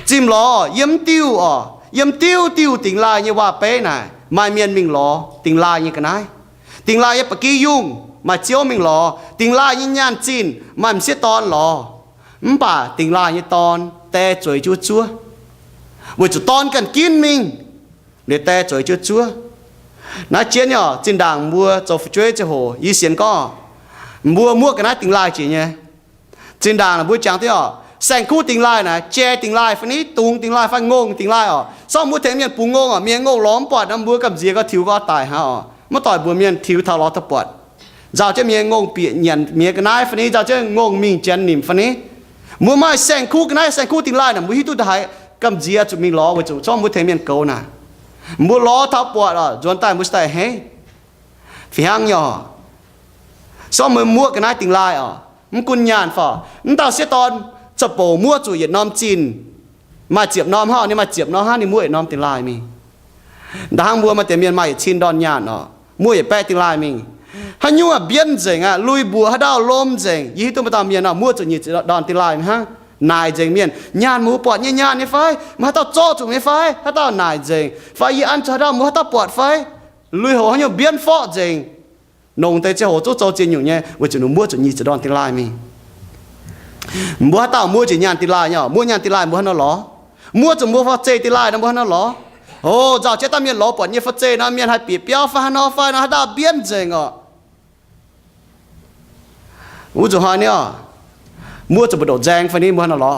จิ้มล้อเยี่ยมติ้วอ่ะยำติ้วติงลายเนี่ยว่าเป๊ะน่ะไม่เมียนมิงล้อติงลายเนี่ยกันไหนติงลายเนี่ยปะกี้ยุ่งมาเจียวมิงล้อติงลายเนี่ยย่านจีนมันเสียตอนล้อป่าติงลายเนี่ยตอนแต่จ่วยจัวว่าจะตอนกันกินมิงเดี๋ยวแต่จ่วยจัวน่าเจียนเนี่ยจินด่างบัวจะช่วยจะโหยี่เสียนก็บัวมั่วกันนะติงลายจีเนี่ยจินด่างบัวจางที่อ่ะแสงคู่ติงไล่นะเจติงไล่ฟันนี้ตุงติงไล่ฟันงงติงไล่อ๋อซ่อมมือเทเมียนปูงงอ่ะเมียงงล้อมปอดน้ำบัวกับเจียก็ทิวก็ตายฮะอ๋อเมื่อต่อยบัวเมียนทิวทะเลาะตะปอดเจ้าจะเมียงงเปียเนียนเมียกันนายฟันนี้เจ้าจะงงมิงเจนนิมฟันนี้มือไม้แสงคู่กันนายแสงคู่ติงไล่น่ะมือที่ตุไทยกับเจียจะมีล้อว่าจะซ่อมมือเทเมียนเก่าน่ะมือล้อทับปอดอ่ะจวนตายมือตายเฮ้ฝีหางย่อซ่อมมือมั่วกันนายติงไล่อ๋อมันกุญญาณฝ่อมันต่อเสียตอนจะโปมั่วจุยน้อมจีนมาเจียบน้อมห่อนี่มาเจียบน้อมห่อนี่มั่วน้อมติลายมีดังบัวมาแต่เมียนมาอย่าชินดอนยานเนาะมั่วอย่าแปะติลายมีฮันยัวเบียนเจงอ่ะลุยบัวฮัดาวลมเจงยี่ตัวมาตามเมียนเนาะมั่วจุยดอนติลายมั้ยฮะนายเจงเมียนยานมูปอดยานนี่ไฟมาฮัดาวโจ้จุไม่ไฟฮัดาวนายเจงไฟยี่อันจะฮัดาวมูฮัดาวปอดไฟลุยหัวฮันยัวเบียนฟอเจงนงแต่เจ้าหัวโจ้โจ้เจนอยู่เนี่ยว่าจะหนูมั่วจุยดอนติลายมีมัวต่างมัวจะยานติลายเนี่ยมัวยานติลายมัวนั่นหรอมัวจะมัวฟ้าเจติลายนะมัวนั่นหรอโอ้เจ้าเจ้าตามีหล่อปวดเนี่ยฟ้าเจนะมีให้ปีเปียวฟ้าหน้าฟ้านะดาเบี้ยนเจงอ่ะอุจจาระเนี่ยมัวจะบดแจงฟ้านี้มัวนั่นหรอ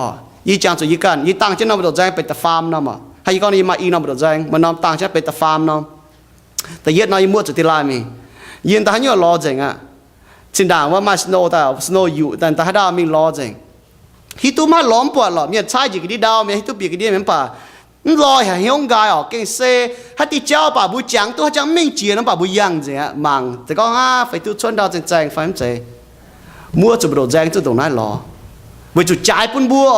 ยี่จางจะยี่กันยี่ต่างเช่นน้ำบดแจงเป็นแต่ฟาร์มน้ำอ่ะให้ยี่ก้อนยี่มาอีน้ำบดแจงมันน้ำต่างเช่นเป็นแต่ฟาร์มน้ำแต่เย็ดน้อยมัวจะติลายมียินแต่ให้เนี่ยหล่อเจงอ่ะจินด่างว่ามาสโนแต่สโนอยู่แต่ถ้าดาวมีล้อเจงฮิตุมาล้อมปวดหรอมีใช้จีกดีดาวมีฮิตุปีกดีเหมือนป่าลอยหายงกายออกเก่งเซ่ฮัตติเจ้าป่าบุจังตัวจังมิ่งเจียน้ำป่าบุยังเจียมังแต่ก็ไฟตุชนดาวแจงไฟมันเจมัวจะบดแจงจุดตรงนั้นหรอวิจุจ่ายปุ่นบัว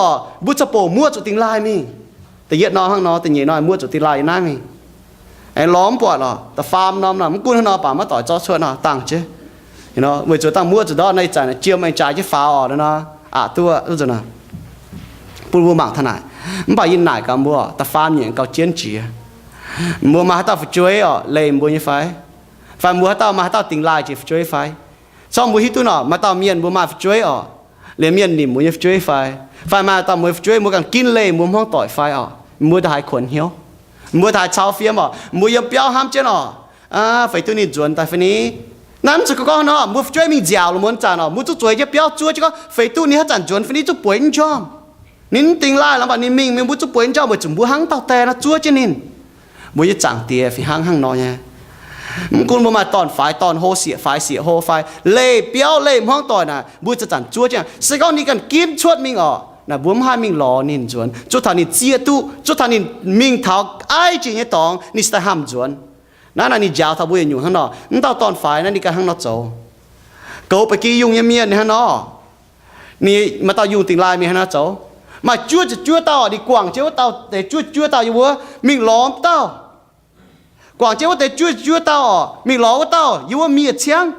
บุจะโปมัวจุดติงลายมีแต่เย็ดนอห้างนอแต่เย็ดน้อยมัวจุดติงลายนั่นมีไอ้ล้อมปวดหรอแต่ฟาร์มน้ำน่ะมันกู้ให้นอป่ามาต่อยจ้อชวนนอต่างเจ้you know 为咗当摸着到那站呢，只没站起发哦的呢，啊多就是呢，不如忙他奶，唔把因奶咁摸，但翻面夠堅持，摸嘛到追哦，嚟摸一塊，翻摸到嘛到頂來就追塊，上摸一頓哦，嘛到面摸嘛追哦，連面你摸一追塊，翻嘛到摸追摸กันกินเลย摸ห้องต่อย塊哦，摸到係捆曉，摸到係炒飛嘛，摸要標喊啫哦，啊，肥ตัวนี้จวนแต่肥นี้นั่นสุดก็เนาะมือช่วยมีเจียวหรือมันจานเนาะมือจุดจ่วยจะเปียวจ่วยก็ไฟตู้นี้เขาจันจวนไฟนี้จุดป่วยจอมนินติงไล่แล้วแบบนี้มิงมือจุดป่วยจอมมือจุ่มบัวหังเต่าแต่นะจ่วยจะนินมือจะจังเตียไฟหังน้อยเนี่ยมันกุนมาตอนฝ่ายตอนโฮเสียฝ่ายเสียโฮฝ่ายเล่เปียวเล่ห้องต่อยนะมือจะจันจ่วยจ้ะสิ่งก้อนนี้กันกินชวดมิงอ๋อนะบัวมามิงหล่อนินจวนจุดทานิเจียตู้จุดทานิมิงเท้าไอ้จีเนี่ยตองนี่สไตล์ห้ามจวนนั่นนี่ยาวทับบุญอยู่ข้างนอกนั่นตอนฝ่ายนั่นนี่กันข้างนอกโจเกาไปกี้ยุงเมียนข้างนอกนี่มาต่อยุงติงลายมีข้างนอกโจ mà chúa tao đi quảng chiếu tao để chúa tao như vừa mình lóm tao quảng chiếu để chúa tao mình ló tao như vừa miệt chiang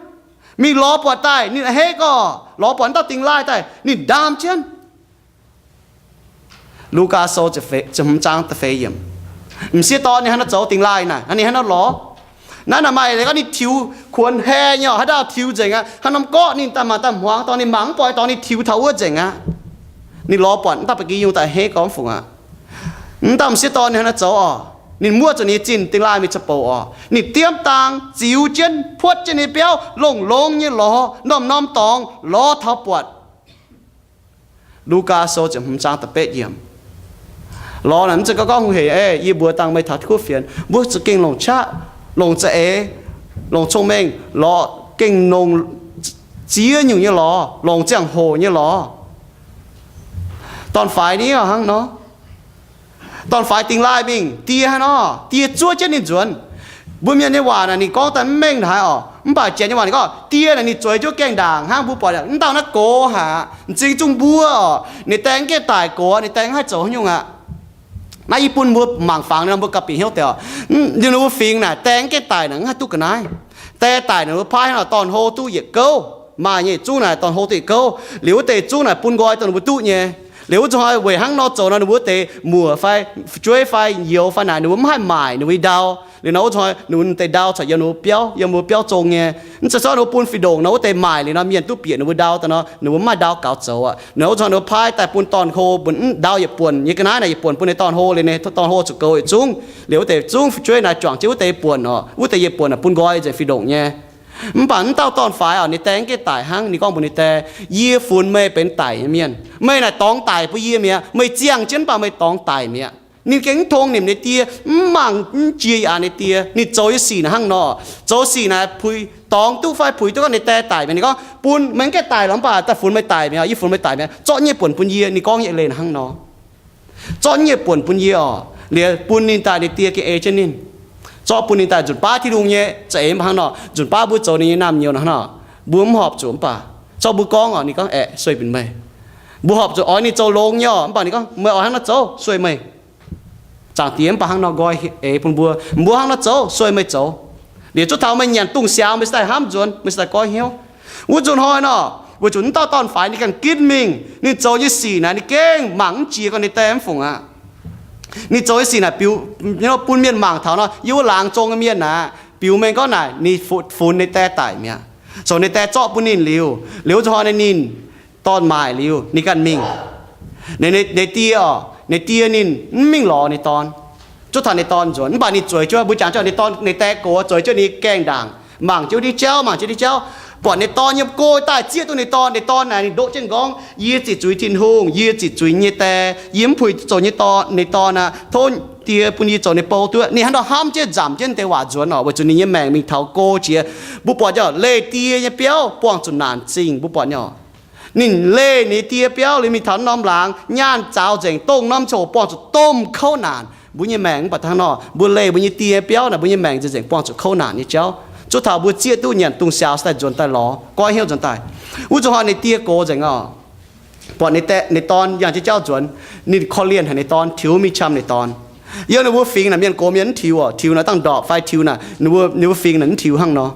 mình ló bỏ tay nên hết có ló bỏ tao tình lai tay nên đam chân Luca sốจะไม่จ้างแต่เฟียมไม่เสียตอนนี้ฮันน่ะโจติงไล่น่ะอันนี้ฮันน่ะล้อนั่นน่ะไม่เลยก็นี่ทิวควรแห่เนี่ยฮันน่ะทิวเจ๋งอ่ะฮันน้ำก้อนี่ตามมาตามหวงตอนนี้หมังปล่อยตอนนี้ทิวเท่าเจ๋งอ่ะนี่ล้อปอนตาไปกี่อยู่แต่เฮก้อนฝูงอ่ะตามเสียตอนนี้ฮันน่ะโจอ่ะนี่มั่วจนนี่จินติงไล่มีจะโปอ่ะนี่เตรียมตังจิวเจนพวดเจนี่เปียวลงเนี่ยล้อน้อมตองล้อเท้าปวดลูกาโซจะไม่จ้างแต่เป็ดเยี่ยมล้อนั้นจะก็ก้องเหยยี่บัวตังไม่ทัดคู่เฟียนบัวจะเก่งลงชะลงจะลงชงเมงล้อเก่งลงเจี๊ยอยู่เนี่ยล้อลงเจียงโหเนี่ยล้อตอนฝ่ายนี้อ่ะฮังเนาะตอนฝ่ายติงไล่บิงเตี้ยฮะเนาะเตี้ยจ้วเจนี่จวนบุญเมียนี่ว่านะนี่ก้องแต่เม่งถ่ายอ๋อมันบ่ายเจนี่ว่านี่ก็เตี้ยนะนี่จวยจ้วแกงด่างห้างผู้ปล่อยเนี่ยนี่ตอนนั้นโกหาจริงจุงบัวนี่แตงแก่ตายโกนี่แตงให้โจยุ่งอ่ะนายญี่ปุ่นบัวหมั่งฟังนะบัวกะปิเหี้ยวเตียวยังรู้ว่าฟิงน่ะแตงแก่ตายหนังให้ตุกกันนายแต่ตายหนังว่าพายน่ะตอนโฮตู้เหยียดเก้ามาเนี่ยจู้น่ะตอนโฮตู้เก้าหรือว่าเตะจู้น่ะปุ่นกอยตอนบัวตู้เนี่ยหรือว่าจะให้เวหังนอโจน่ะบัวเตะมัวไฟช่วยไฟเยียวไฟไหนหนูไม่ให้หมายหนูวิดาวหรือน้องจะให้หนูเตะดาวใส่ยาหนูเปียวยังมัวเปียวจงเนี่ยนี่จะสอนหนูปุ่นฟิโดงหนูเตะหมายหรือน้องเมียนตู้เปียหนูดาวแต่เนาะหนูไม่ดาวเก่าโจอ่ะหนูจะให้หนูพายแต่ปุ่นตอนโฮปุ่นดาวอย่าป่วนยี่กันนะอย่าป่วนปุ่นในตอนโฮเลยในตอนโฮจุกเกยจุ้งหรือว่าเตะจุ้งช่วยนายจ่องเจ้าเตะป่วนเนาะว่าเตะอย่าป่วนอ่ะปุ่นกอยจะฟิโดงเนี่ยมันปั่นเต้าตอนฝ่ายอ่ะนี่แตงแก่ตายหังนี่ก้องบุญนี่แต่ยี่ฝุ่นไม่เป็นไตเมียนไม่น่ะต้องไตผู้ยี่เมียไม่เจียงเช่นป่ะไม่ต้องไตเมียนี่เก่งทงนี่ในเตียมั่งเจียอ่ะในเตียนี่โจยสี่นะหังนอโจสี่นะพุยตองตู้ไฟพุยตัวก็ในแต่ตายมันนี่ก็ปุ่นมันแก่ตายหลังป่ะแต่ฝุ่นไม่ตายเมียยี่ฝุ่นไม่ตายเมียเจาะเนี่ยป่วนปุ่นยี่นี่ก้องเนี่ยเลยนะหังนอเจาะเนี่ยป่วนปุ่นยี่อ่ะเหลือปุ่นนี่ตายในเตียกี่เอเจนินจอปุ่นนี่ตายจุดป้าที่ลุงเนี่ยจะเอ็มหังนอจุดป้าบุโจนี่น้ำเยียวนะหังนอบุ้มหอบจุ่มป่าจอบุกองอ่ะนี่ก็สวยเป็นไหมบุหอบจุดอ๋อนี่โจลงเนี่ยป่านี่ก็เมื่ออ๋อหังนอโจสวยไหมจากเตียมป่าหังนอกอยปุ่นบัวหังนอโจสวยไหมโจเดี๋ยวจุดเท้าไม่ยันตุ้งเสียวไม่ใช่ห้ามจวนไม่ใช่ก้อยเหี้ยววุ้นจวนหอยเนาะวุ้นจวนตอนฝ่ายนี่กันกินมิงนี่โจยี่สี่นะนี่เก่งหมังจีกันในเต็มฝงอ่ะนี่โจยสินะปิวนี่เราปุ่นเมียนหมางเท่าเนาะยูหลางจงเมียนนะปิวเมนก็ไหนนี่ฝุ่นในแต่ตายเมียส่วนในแต่เจาะปุ่นนินเลี้ยวจะหอในนินตอนไม้เลี้ยวนี่กันมิงในเตี้ยในเตี้ยนินมิงหล่อในตอนจุดทันในตอนจวนบ้านนี่จวยจ้าบุญจางเจ้าในตอนในแต่โกจวยเจ้านี่แกงด่างหมางเจ้าที่เจ้าหมางเจ้าที่เจ้าปอดในตอนยังโกยใต้เจี๊ยตัวในตอนไหนโดเจนกองยี่จิตจุยทินหงยี่จิตจุยเนแต่ยิ้มผุยโจในตอนนะทนเตียปุ่นยี่โจในโปตัวนี่ฮันเราห้ามเจ้าจำเจ้าแต่ว่าจวนเนาะว่าจุนี้ยังแมงมีเท้าโกเจียบุปผาเจ้าเล่เตียยังเปี้ยวป้องจุนนานจริงบุปผาเนาะนี่เล่นี่เตียเปี้ยวหรือมีเท้าน้ำหลังย่านเจ้าเจงต้มน้ำโชป้องจุต้มเข้านานบุญยังแมงปัดทางเนาะบุเล่บุญยังเตียเปี้ยวนะบุญยังแมงจะเจงป้องจุเข้านานนี่เจ้าจุดท้ายบุญเจี๊ยตู้เนี่ยตุ้งเสียวใส่จนตายล้อก้อยเหี้ยวจนตายอุจจาระในเตี้ยโกจังอ่ะปอดในตอนอย่างที่เจ้าจวนนี่ข้อเลี้ยนในตอนทิวมีช้ำในตอนเยอะนะวัวฟิงนะเมียนโกเมียนทิวอ่ะทิวนะตั้งดอกไฟทิวนะนึกว่าฟิงนั้นทิวหั่งเนาะ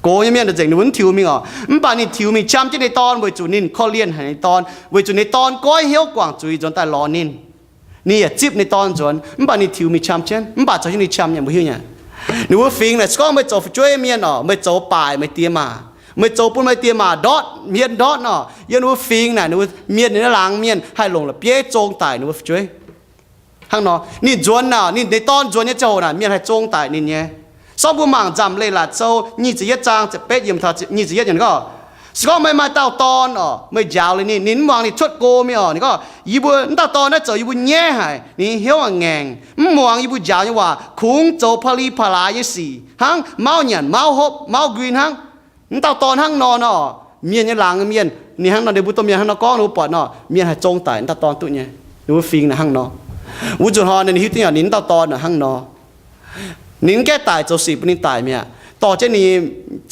โกยังเมียนแต่เจ๋งนึกว่าทิวมีอ่ะมันป่านนี่ทิวมีช้ำที่ในตอนวัวจุนินข้อเลี้ยนในตอนวัวจุในตอนก้อยเหี้ยวกว่างจุยจนตายล้อนินนี่อ่ะจิบในตอนจวนมันป่านนี่ทิวมีช้ำเช่นมันป่านจะที่นี่ช้ำอย่างบุญเนี่ยนึกว่าฟิงเนี่ยก็ไม่โจช่วยเมียนอ่ะไม่โจปลายไม่เตี้ยมาไม่โจปุ่นไม่เตี้ยมาดอทเมียนดอทเนาะยันนึกว่าฟิงเนี่ยนึกว่าเมียนในหลังเมียนให้ลงละเปี้ยโจงตายนึกว่าช่วยข้างนอกนี่จวนน่ะนี่ในตอนจวนเนี่ยโจน่ะเมียนให้โจงตายนี่เนี่ยสอบบุมังจำเลยล่ะโจนี่จะยัดจางจะเป็ดยิ่มท่านี่จะยัดอย่างก็สก็ไม่มาเต้าตอนอ่ะไม่ยาวเลยนี่นิ้นวางนี่ชดโกไม่อ่ะนี่ก็ยีบุนเต้าตอนนั่นเจอยีบุนแย่หายนี่เหี้ยวแงงมวางยีบุยาวยังว่าคุ้งโจพลีพลายสี่หังเมาหยันเมาฮบเมากรีนหังนี่เต้าตอนหังนอนอ่ะเมียนยังหลังเมียนนี่หังนอนเดบุตรเมียนหังนอนก้อนหนูปอดเนาะเมียนให้จงตายเต้าตอนตุเนี่ยหนูฟิงนะหังนอวุจุฮอนในฮิตเนี่ยนิ้นเต้าตอนน่ะหังนอนิ้นแก่ตายโจสีปนิตายเมียต ต่อเจนี้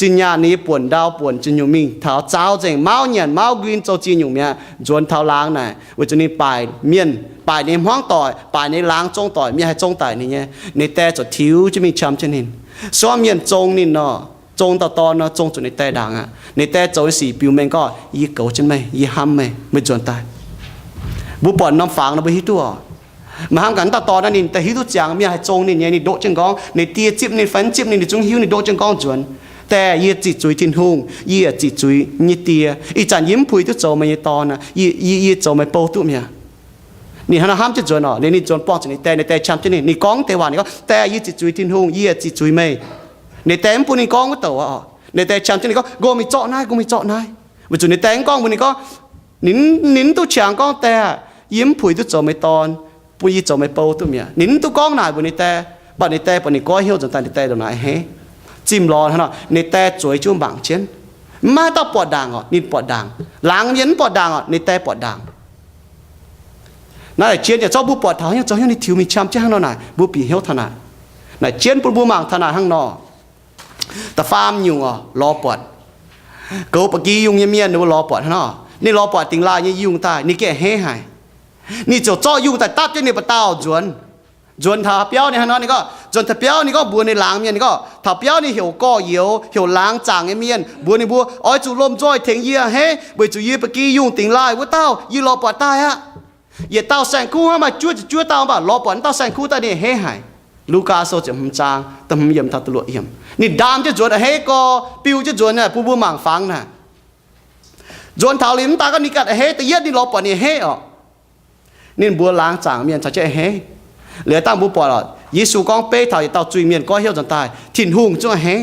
จินญานี้ป่วนดาวป่วนจินอยู่มิงเท้าเจ้าเจงเมาเหยียนเมากินโจจินอยู่เมียจวนเท้าล้างน่ะว่าจะนี้ปลายเมียนปลายในห้องต่อยปลายในล้างจงต่อยมีให้จงต่อยนี่เนี่ยในแต่จะทิวจะมีช้ำเช่นนี้ซ้อมเมียนจงนี่เนาะจงต่อตอนเนาะจงจนในแต่ดังอ่ะในแต่โจสี่ปิวแมงก็ยี่เก่าจังไหมยี่ห้ำไหมไม่จวนตายบุปผลน้ำฝังนะไปฮิตัวมาห้ามกันตอนนั้นนี่แต่ฮิตุจังมีให้จงนี่เนี่ยนี่โดจังกองในเตี้ยจิบในฝันจิบในจงหิวในโดจังกองจวนแต่ยี่จิตจุยทิ้งหงยี่จิตจุยยี่เตี้ยอีจันยิ้มพุยตุโจมายี่ตอนนะยี่โจมาโปตุเมียนี่ฮะห้ามจะจวนอ๋อนี่จวนป้องจะในแต่ช้ำจะนี่กองแต่วันนี่ก็แต่ยี่จิตจุยทิ้งหงยี่จิตจุยไม่ในแต่ปุ่นนี่กองก็ตัวอ๋อในแต่ช้ำจะนี่ก็โกมีเจาะนายวันจุดในแต่กองปุ่นนี่ก็นิ้นตุเฉียงกองแต่ยิ้มพุยตุโจมาตอนปุยโจไม่เป่าตัวเมียนิ้นตัวกองหน่ายบนในแต่บัดในแต่ปนในก้อยเหี่ยวจนตายในแต่ตรงไหนเฮ้จิ้มรอท่านเนาะในแต่จวยจุ่มบางเช่นมาต้องปอดด่างอ่ะนินปอดด่างล้างเย็นปอดด่างอ่ะในแต่ปอดด่างนั่นแหละเชียนจะเจ้าบุปอดเท้าเนี่ยเจ้าเหี่ยวในทิวมีช้ำเจ้าข้างนอกไหนบุปีเหี่ยวท่านไหนไหนเชียนปุ่นบุมังท่านไหนข้างนอกแต่ฟาร์มอยู่อ่ะรอปอดเกาปกี้ยุงเมียนหรือว่ารอปอดท่านเนาะนี่รอปอดติงลายนี่ยุงตายนี่แก่เฮ้หายนี่จะจ่อยุ่งแต่ตับเจ้าเนี่ยปะเต้าจวนถ้าเปี้ยวเนี่ยฮะน้องนี่ก็จวนถ้าเปี้ยวนี่ก็บัวในล้างเมียนนี่ก็ถ้าเปี้ยวนี่เหี่ยวก้อเหี่ยวล้างจางเมียนบัวนี่บัวอ้อยจุลมจ้อยเถียงเยี่ยเฮ้ใบจุยี่ปะกี้ยุ่งติงลายว่าเต้ายี่รอปอดตายฮะอย่าเต้าแสงคู่ฮะมาจ้วเต้าบ่ารอปอดเต้าแสงคู่ตาเนี่ยเฮ้หายลูกาโซจะหุ่มจางแต่หุ่มเยี่ยมทัดตลอดเยี่ยมนี่ดามจะจวนเฮ้ก็ปิวจะจวนเนี่ยผู้หมั่งฟังนะจวนเท้าลิ้นตาก็นี่กัดเฮ้แต่เย็ดนี่รอปอดนี่เฮ้อ๋อนี่บัวล้างจางเมียนจะเจ๊เฮ้เหลือตั้งบุปผลยิสูกองเป้ถ่ายเต่าจุยเมียนก็เหี่ยวจนตายถิ่นหุ่งจ้าเฮ้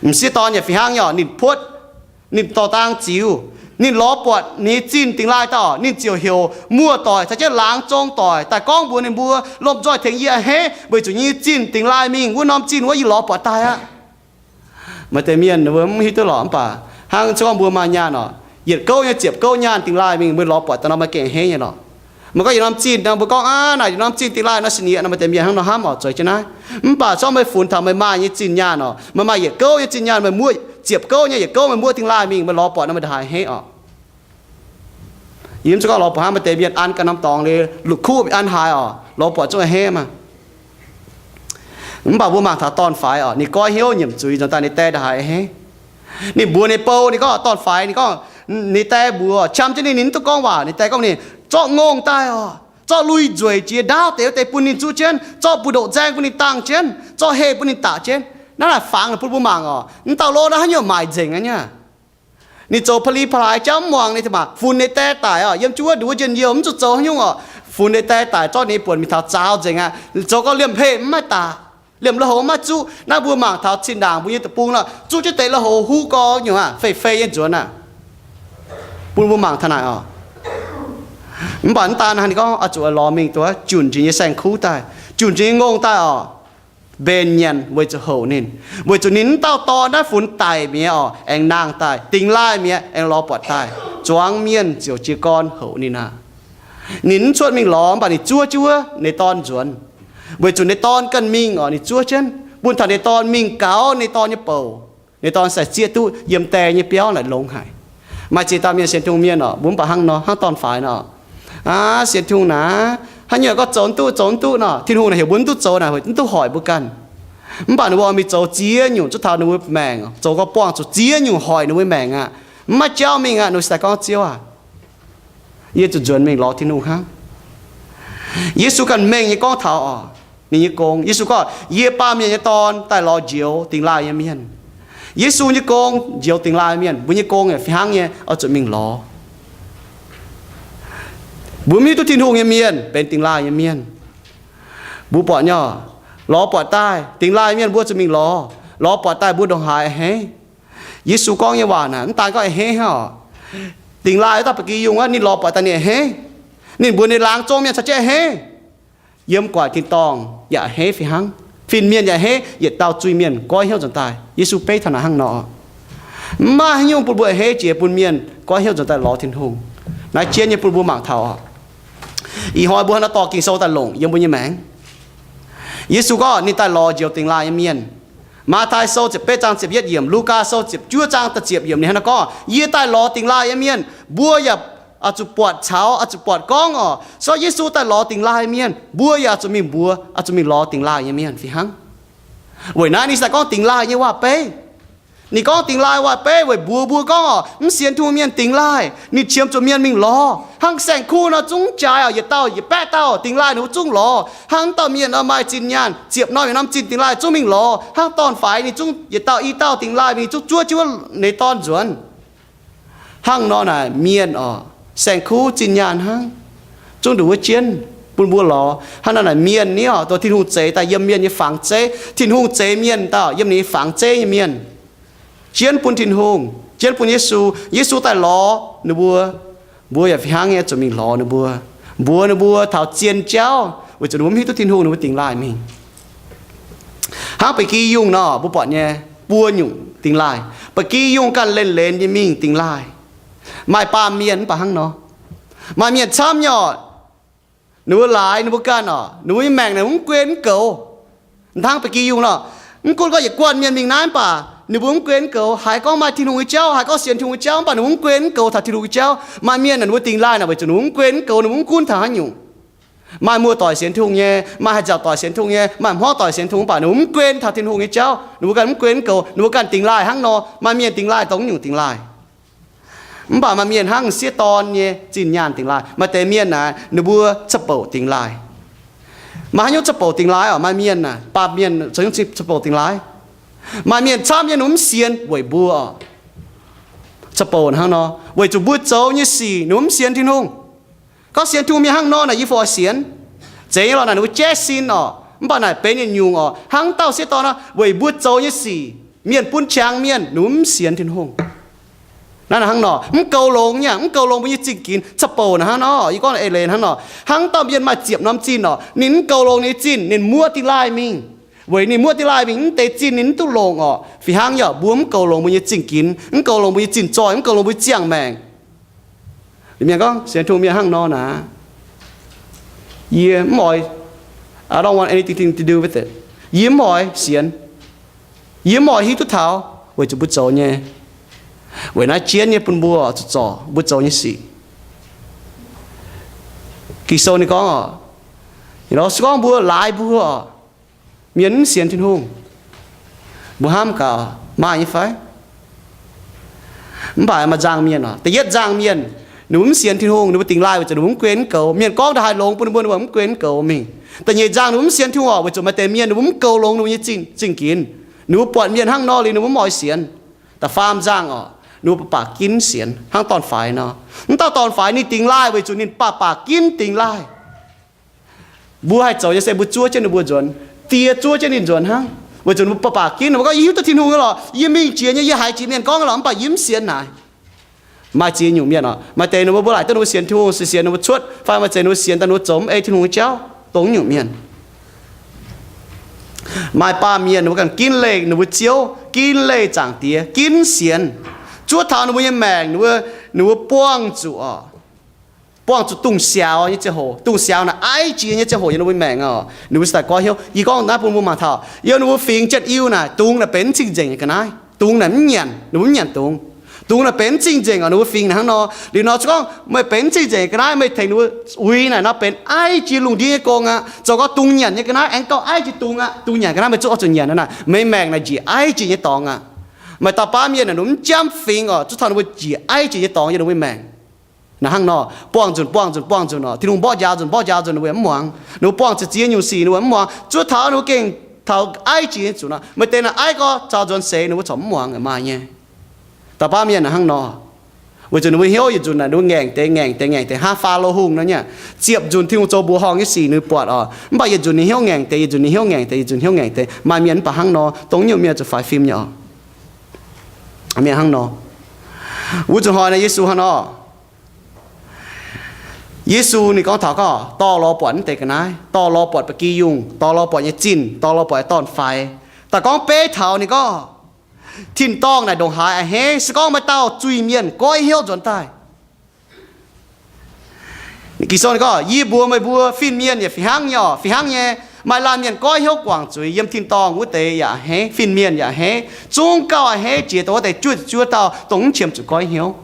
ไม่ใช่ตอนอย่าฝีห้างหย่อนี่พุดนี่ต่อตั้งจิวนี่ล้อปวดนี่จีนติงลายต่อนี่เจียวเหี่ยวมั่วต่อยจะเจ๊ล้างจงต่อยแต่ก้องบัวนี่บัวลมจ้อยเถียงเยี่ยเฮ้ใบจุนี่จีนติงลายมิงว่าน้อมจีนว่ายี่ล้อปวดตายอะมาแต่เมียนเว้ยไม่ฮิตหล่อมป่าห้างช่องบัวมาญาเนาะเหยียดเก้าเนี่ยเจ็บเก้าญานติงลายมิงเมื่อล้อปวดแต่เรามาเก่งเฮ้เนี่ยเนาะมันก็อย่างน้ำจีนนะบุกองไหนน้ำจีนตีไล่น้ำเสนียน้ำมันเต็มยังน้ำห้ามออกใจใช่ไหมมันป่าชอบไม่ฝุ่นทำไม่มาอย่างจีนยาเนาะมันมาอย่างเก้าอย่างจีนยามันมั่วเจ็บเก้าเนี่ยอย่างเก้ามันมั่วตีไล่มิงมันรอปอดน้ำมันหายให้ออกยิ้มจะก็รอปอดมันเต็มยังอันกันน้ำตองเลยหลุดคู่อันหายออกรอปอดจะให้มามันป่าบัวมาถ้าตอนไฟออกนี่ก้อยเหี้ยวหยิ่มจุยจนตาในแต่หายให้นี่บัวในเป้านี่ก็ตอนไฟนี่ก็นี่แต่บัวช้ำจะนี่นิ้นตุกกองว่านี่แต่ก็นี่เจาะงงตายอ๋อเจาะลุยจวยเจียดาวเต๋อแต่ปุ่นนินจูเชนเจาะบุโดแจงปุ่นนินตังเชนเจาะเฮปุ่นนินตาเชนนั่นแหละฟังเลยพูดบุมังอ๋อนี่เต่าโลนะฮะเนี่ยหมายเจ๋งอันเนี่ยนี่โจพลีพลายจ้ำมองนี่ทำไมฝุ่นในแต่ตายอ๋อยังชั่วดูเย็นเยี่ยมจุดโจยุ่งอ๋อฝุ่นในแต่ตายเจ้านี่ปวดมีเท้าเจ้าเจ๋งอ่ะโจก็เลี่ยมเพ่ไม่ตาเลี่ยมละหัวมาจูหน้าบัวมังเท้าชินด่างบุญยตะปุงละจูจะเตะละหัวหูกออยู่อ่ะเฟ่ยันจวนอ่ะปุ่นบุมังทนายอ๋อมันบอกตาหน้านี่ก็อาจจะรอมิงตัวจุนจีนแสงคู่ตายจุนจีนงงตายอ๋อเบนยันไว้จะโหนินไว้จะนิ้นเต้าตอได้ฝุ่นตายเมียอ๋อเองนางตายติงไล่เมียเองรอปอดตายจวงเมียนเจียวจีก้อนโหนี่นะนิ้นชวนมิงล้อมป่ะนี่จัวในตอนจวนไว้จุในตอนกันมิงอ๋อนี่จัวเช่นบุญถัดในตอนมิงเก๋าในตอนเนี่ยเป่าในตอนใส่เจี๊ยตู้เยี่ยมแต่เนี่ยเปี้ยวไหลลงหายมาจีตาเมียเสียนทุ่งเมียนอ๋อบุญป่ะหั่งเนาะหั่งตอนฝ่ายเนาะเสียทุ่งนะฮันเนี่ยก็โจนตู้เนาะที่ทุ่งน่ะเห็นบุญตู้โจน่ะเห็นตู้หอยบุกันมันป่านว่ามีโจเจี๊ยอยู่จุดเท้าหนูแมงโจก็ป้องจุดเจี๊ยอยู่หอยหนูแมงอ่ะมาเจ้ามิงอ่ะหนูใส่ก้อนเจียวอ่ะเยจุดจวนมิงรอที่นู่นฮะเยซูกันแมงยี่ก้อนเท้าอ่ะนี่ยี่กงเยซูก็เยี่ยป้าเมียยี่ตอนแต่รอเจียวติงลายยี่เมียนเยซูยี่กงเจียวติงลายเมียนบุญยี่กงเนี่ยฟิฮังเนี่ยเอาจุดมิงรอบุมีตุทินหงเมียนเป็นติงลายเมียนบุปอเนาะล้อปอดใต้ติงลายเมียนบัวจะมีล้อปอดใต้บัวดงหายเฮ้ยิสุกองยังว่าน่ะตายก็เฮ้ฮะติงลายตาปกี้ยุงว่านี่ล้อปอดใต้เนี่ยเฮ้นี่บัวในล้างโจมเนี่ยชัดเจนเฮ้เยี่ยมกว่าทินตองอย่าเฮ้ฟิหังฟินเมียนอย่าเฮ้อย่าเตาจุยเมียนก้อยเหี้ยวจนตายยิสุเป้ถนัดหังเนาะมาให้ยุงปุ่นบัวเฮ้เจียปุ่นเมียนก้อยเหี้ยวจนตายล้อทินหงนายเชียนยังปุ่นบัวหมางเท้าอีหอยบัวน่ะต่อกิ่งโซตันลงยังบุญยังแมงยิสุก็นี่ตายรอเจียวติงลายเมียน มาทายโซจะเป้จางเจ็บเยียดเยี่ยมลูกาโซจะจั่วจางตะเจียบเยี่ยมเนี่ยนะก็ยี่ใต้ล้อติงลายเมียนบัวอย่าอาจจะปวดเช้าอาจจะปวดก้องอ๋อโซเยซูใต้ล้อติงลายเมียนบัวอย่าจะมีบัวอาจจะมีล้อติงลายเมียนฟิฮังวันนั้นนี่สักก้องติงลายเนี่ยว่าเป้นี่ก้องติงลายว่าเป้ไว้บัวก้องอ๋อมันเสียนทูเมียนติงลายนี่เชียมจะเมียนมิงล้อหังแสงคู่นะจุ้งใจอ๋ออย่าเต้าอย่าแปะเต้าติงลายหนูจุ้งล้อหังต่อเมียนเอาไม้จินยานเจียบน้อยอยู่น้ำจินติงลายจุ้งมิงล้อหังตอนฝ่ายนี่จุ้งอย่าเต้าอีเต้าติงลายมีจุ้งจั่วในตอนจวนหังนอนน่ะเมียนอ๋อแสงคู่จินยานหังจุ้งดูว่าเจียนปุ่นบัวหล่อหันนั่นน่ะเมียนเนี่ยตัวที่หูเจแต่เยี่ยมเมียนยี่ฝังเจที่หูเจเมียนต่อเยี่ยมนี้ฝังเจเมียนเจียนปุ่นทิ้งหงเจียนปุ่นเยซูแต่ล้อนบัวอย่าพิหางเนี่ยจะมีล้อนบัวเท้าเจียนเจ้าว่าจะรู้ว่ามีตัวทิ้งหงนบัวติงลายมิงหางไปกี้ยุ่งเนาะบุปผาเนี่ยบัวยุ่งติงลายไปกี้ยุ่งกันเล่นยี่มิงติงลายไม่ปาเมียนปะหังเนาะมาเมียนช้ำยอดหนูหลายหนูกันอ๋อหนูไม่แม่งเนี่ยมึงเกวนเก่าทางไปกี้ยุ่งเนาะมึงกูก็อย่ากวนเมียนมิงน้ำป่ะหนูมึงเกวนเก่าหายก็มาที่หนูเจ้าหายก็เสียนที่หนูเจ้าป่ะหนูมึงเกวนเก่าถ้าที่หนูเจ้ามาเมียนน่ะหนูติงไล่น่ะไปจนหนูมึงเกวนเก่าหนูมึงคุ้นทหารอยู่มามัวต่อยเสียนทุ่งเย่มาให้เจ้าต่อยเสียนทุ่งเย่มาห่อต่อยเสียนทุ่งป่ะหนูมึงเกวนถ้าที่หนูเจ้าหนูกันมึงเกวนเก่าหนูกันติงไล่หังนอมาเมียนติงไล่ต้องอยู่ติงไล่มึงป่ะมาเมียนหังเสียตอนเย่จินยานติงไล่มาเตเมียนน่ะหนูบัวจะเป่าติงไล่มาให้ยกจะเป่าติงไล่อ๋อมาเมียนน่ะปาเมียนจะยกจะเป่าติงไล่มาเมียนชามยันนุ่มเสียนไว้บัวจะโปนห้างนอไว้จุบัวโจ้ยี่สี่นุ่มเสียนที่นุ่งก็เสียนทุ่งมีห้างนอน่ะยี่ฟอเสียนเจ๊เราน่ะนุ่มเจสินอ๋อมันบ้านไหนเป็นยันยุงอ๋อห้างเต้าเสียตอนน่ะไว้บัวโจ้ยี่สี่เมียนปุ้นช้างเมียนนุ่มเสียนที่นุ่งนั่นห้างนอมันเกาลงเนี่ยมันเกาลงไปยี่จิกินจะโปนห้างนออีก้อนเอเลนห้างนอห้างเต้าเมียนมาเจียบน้ำจีนอ๋อนิ้นเกาลงในจีนนิ้นมัวที่ลายมิงvậy ni muaที่ลายmình tê chín nín tu lồng ọ vì hang nhỏ buông cầu lồng bây giờ chỉnh kín cầu lồng bây giờ chỉnh trôi cầu lồng bây giờ chiang mèng thì miệng con sẽ thu miệng hang no nè yeah mọi I don't want anything to do with it yeah mọi xiên yeah mọi hít tu tháo vậy cho bút trâu nhé vậy nói chiến như bún bùa cho bút trâu như xì kỳ sau này con ọ nó con bùa lại bùa miễn xiên thiên hùng bù ham cả mà như phải không phải mà giang miền àแต่ยัดgiang miền nếu muốn xiên thiên hùng nếu tình lai vậy nếu muốn quên cầu miền có đại lồng bún bún muốn quên cầu mìnhแต่ยัดgiang nếu muốn xiên thiên hùng vậy màแต่miền nếu muốn cầu lồng nếu như chinh kín nếuปวดmiền hang nọเลยnếu muốn mỏi xiênแต่ฟาร์มgiang à nếuป่ากินเสียนhangตอนฝ่ายเนาะตอนฝ่ายนี่tình lai vậyจุนี่ป่ากินtình laiบัวให้เจ้าจะใส่บัวจั่วเช่นบัวจวนเตียจั่วเช่นนินจวนฮะว่าจนป่ากินมันก็ยิ้มตัวทิ้งหูกันหรอยิ้มมีเจียนยี่หายจีเมียนก้องหรอป่ายิ้มเสียนไหนมาจีนอยู่เมียนอ่ะมาเตนว่าบ่หลายตัวนู้เสียนทิ้งหูเสียนนู้ชดไฟมาเจนู้เสียนตัวนู้จมทิ้งหูเจ้าตรงอยู่เมียนมาป้าเมียนนู้กันกินเล่นู้เจียวกินเล่จางเตียกินเสียนจั่วเท้านู้ยังแมงนู้ป้วงจู่อ่ะป้องจุดตุ้งเสียวนี่เจ้าโหตุ้งเสียวน่ะไอ้จีนี่เจ้าโหยังนู้ไม่แมงอ่ะนู้สแต่ก็เหี้ยวอีก้องน้าปุ่นปุ่นมาเท่าเยอะนู้ฟิงเจ็ดอิวน่ะตุ้งน่ะเป็นจริงจริงกันนะตุ้งน่ะมันเหยียนนู้เหยียนตุ้งน่ะเป็นจริงจริงอ่ะนู้ฟิงนะฮะเนาะหรือเนาะจ้าไม่เป็นจริงจริงกันนะไม่ถึงนู้อุ้ยน่ะเนาะเป็นไอ้จีลุงดีกองอ่ะจ้าก็ตุ้งเหยียนนี่กันนะเอ็งก็ไอ้จีตุ้งอ่ะตุ้งเหยียนกันนะไม่จ้าจุนเหยียนนั่นน่ะไม่แมงน่ะจีไอ้จีนี่ตองอ่ะไม่ตาป้าเมียน่ะนู้จำฟิงอ่ะจุดทานนู้จีไอ้จีนี่ตองยังนู้ไม่แมงนะฮังนอป้องจนเนาะที่นุ่งบ่ยาวจนหนูเอ็มหวังหนูป้องจะเจียนอยู่สี่หนูเอ็มหวังจุดเท้าหนูเก่งเท้าไอ้จีนจุดนะไม่เต้นไอ้ก็เจ้าจนเสหนูว่าสมหวังมาเนี่ยแต่ป้าเมียนะฮังนอว่าจนหนูเหี้ยวอยู่จุดน่ะหนูแง่งแต่ห้าฟ้าโลหุ่งนั่นเนี่ยเจียบจุดที่หนูโจบัวห้องยี่สี่หนูปวดอ่ะไม่อยู่จุดนี้เหี้ยวแง่งแต่อยู่จุดนี้เหี้ยวแง่งแต่มาเมียนป้าฮังนอตรงอยู่เมียจะไฟฟิล์มเนี่ยเมียฮังนอวุ้จุดหอยในยิสุฮังนอเยซูนี่ก็ถามก็ต่อรอปวดเตกันนะต่อรอปวดปะกี้ยุงต่อรอปวดยาจินต่อรอปวดต้นไฟแต่ก้องเป้เท้านี่ก็ทิ้นต้องในดงหายเฮ้สก้องมาเต้าจุยเมียนก้อยเหี้ยวจนตายนี่กิโซนี่ก็ยี่บัวไม่บัวฟินเมียนอย่าฝีหางย่อฝีหางแย่ mai làm miền coi hiếu quảng chuối yếm thiên tòng vũ tế ya hé phiên miền ya hé trung cao hé chỉ tổ để chúa tao tổng chiếm chủ coi hiếu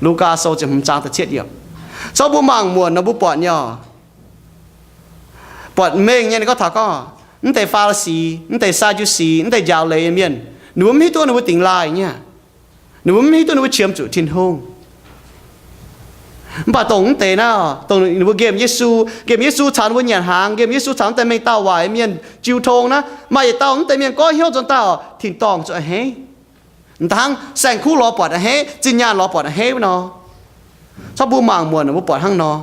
Luca sau chấm trang tự chết yếm sau bố màng muộn nó bố bọn nhỏ bọn mình nha có thằng có nó tại pha xì nó tại sa chú xì nó tại giàu lấy miền nếu mấy tôi nó tỉnh lại nha nếu mấy tôi nó chiếm chủ thiên hùng bà tổng tế nào tổng nó game Giêsu chán với nhà hàng game Giêsu chán tại mình tao vài miền chiêu thong na mà tao tại miền có hiếu cho tao thiên tòng cho hết thằng sang khu lò bọt hết chính nhà lò bọt hết nó sao bố màng muộn nó bố bọt hăng nó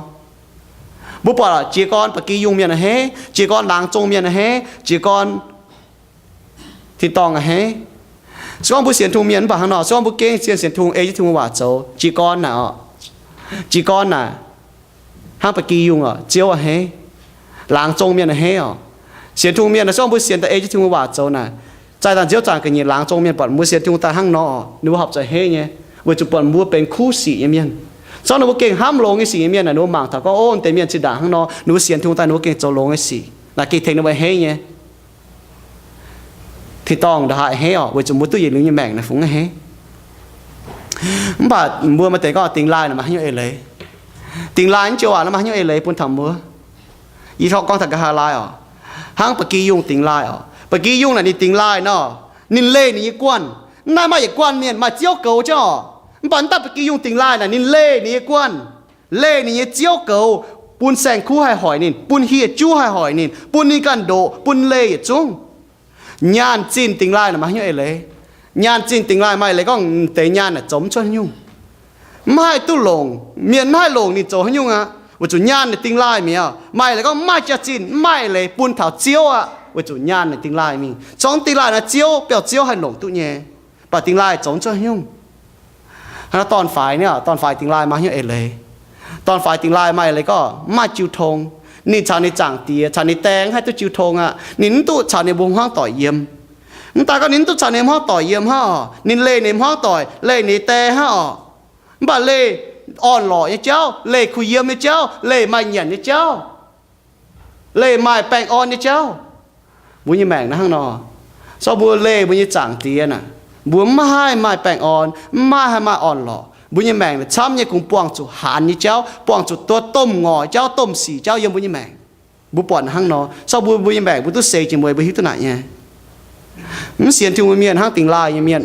bố bọt là chỉ con bậc kỳ dùng miền hết chỉ con làng trông miền hết chỉ con thiên tòng hết xong bố xiên thùng miền bảo hăng nó xong bố kê xiên thùng ấy thùng quả châu chỉ con nào chỉ con nè hang bậc kỳ dùng chiếu hết làng trông miền hết xiên thùng miền là xong bố xiên tại ấy thùng quả châu nè在但只讲个你郎中面把木些用在行喏，你合在黑呢，为就把木变苦死一面，所以你เก่งห้ามลงไอ้สี一面น่ะ你忙他ก็โอ้แต่เมียนจิด่า行喏，你เสียนทุงแต่你เก่งจะลงไอ้สีน่ะกี่เทงในไว้黑呢，ที่ต้องด่าเฮ้为就木ตู้ยืนอยู่แม่งน่ะฟุ้งเฮ้บ่มัวมาแต่ก็ติงลายน่ะมาให้อยู่เอเลยติงลายนี่จะว่าแล้วมาให้อยู่เอเลยปุ่นทำมัวยีทอกกองถักกะหาลายห้างปะกี้ยุงติงลายบางทียุ่งน่ะนี่ติงลายเนาะนินเล่นี่กวนน่ามาอย่างกวนเมียนมาเจียวเก่าจ้ะปันตับางทียุ่งติงลายน่ะนินเล่นี่กวนเล่นี่เจียวเก่าปุนแสงคู่ให้หอยนินปุนเฮียจู้ให้หอยนินปุนนี่กันโดปุนเล่จุ้งญาณจีนติงลายน่ะมาเยอะเลยญาณจีนติงลายไม่เลยก็เตยญาณน่ะจมชนยุ่งไม่ตู้หลงเมียนไม่หลงนี่โจให้ยุ่งอ่ะว่าจุญาณน่ะติงลายเมียไม่เลยก็ไม่จะจีนไม่เลยปุนเถาเจียวอ่ะ为主ญาณในติงลายมีจงติงลายนะเจียวเปียวเจียวให้หลงตุเนี่ยปะติงลายจงจะยุ่งแล้วตอนฝ่ายเนี่ยตอนฝ่ายติงลายมาเยอะเลยตอนฝ่ายติงลายมาอะไรก็มาจิวทงนี่ชาวในจ่างเตียชาวในแตงให้ตัวจิวทงอ่ะนินตุชาวในวงห้องต่อยเยี่ยมนั่นตาก็นินตุชาวในห้องต่อยเยี่ยมฮะนินเล่ในห้องต่อยเล่ในแต่ฮะบ่เล่อ่อนหล่อเนี่ยเจ้าเล่คุยเยี่ยมเนี่ยเจ้าเล่ไม่เหยียนเนี่ยเจ้าเล่ไม่แปลงอ่อนเนี่ยเจ้าบุญยี่แมงนะฮังนอซอบัวเล่บุญยี่จ่างเตียน่ะบัวไม่ให้ไม่แปลงอ่อนไม่ให้ไม่อ่อนหล่อบุญยี่แมงช้ำยี่กุงปวงจุหานยี่เจ้าปวงจุตัวต้มงอเจ้าต้มสีเจ้ายังบุญยี่แมงบุปผาฮังนอซอบัวบุญยี่แมงบุตุเสกจิมวยบุหิตุไหนเนี่ยมันเสียนที่มันเมียนห้างติงลายยี่เมียน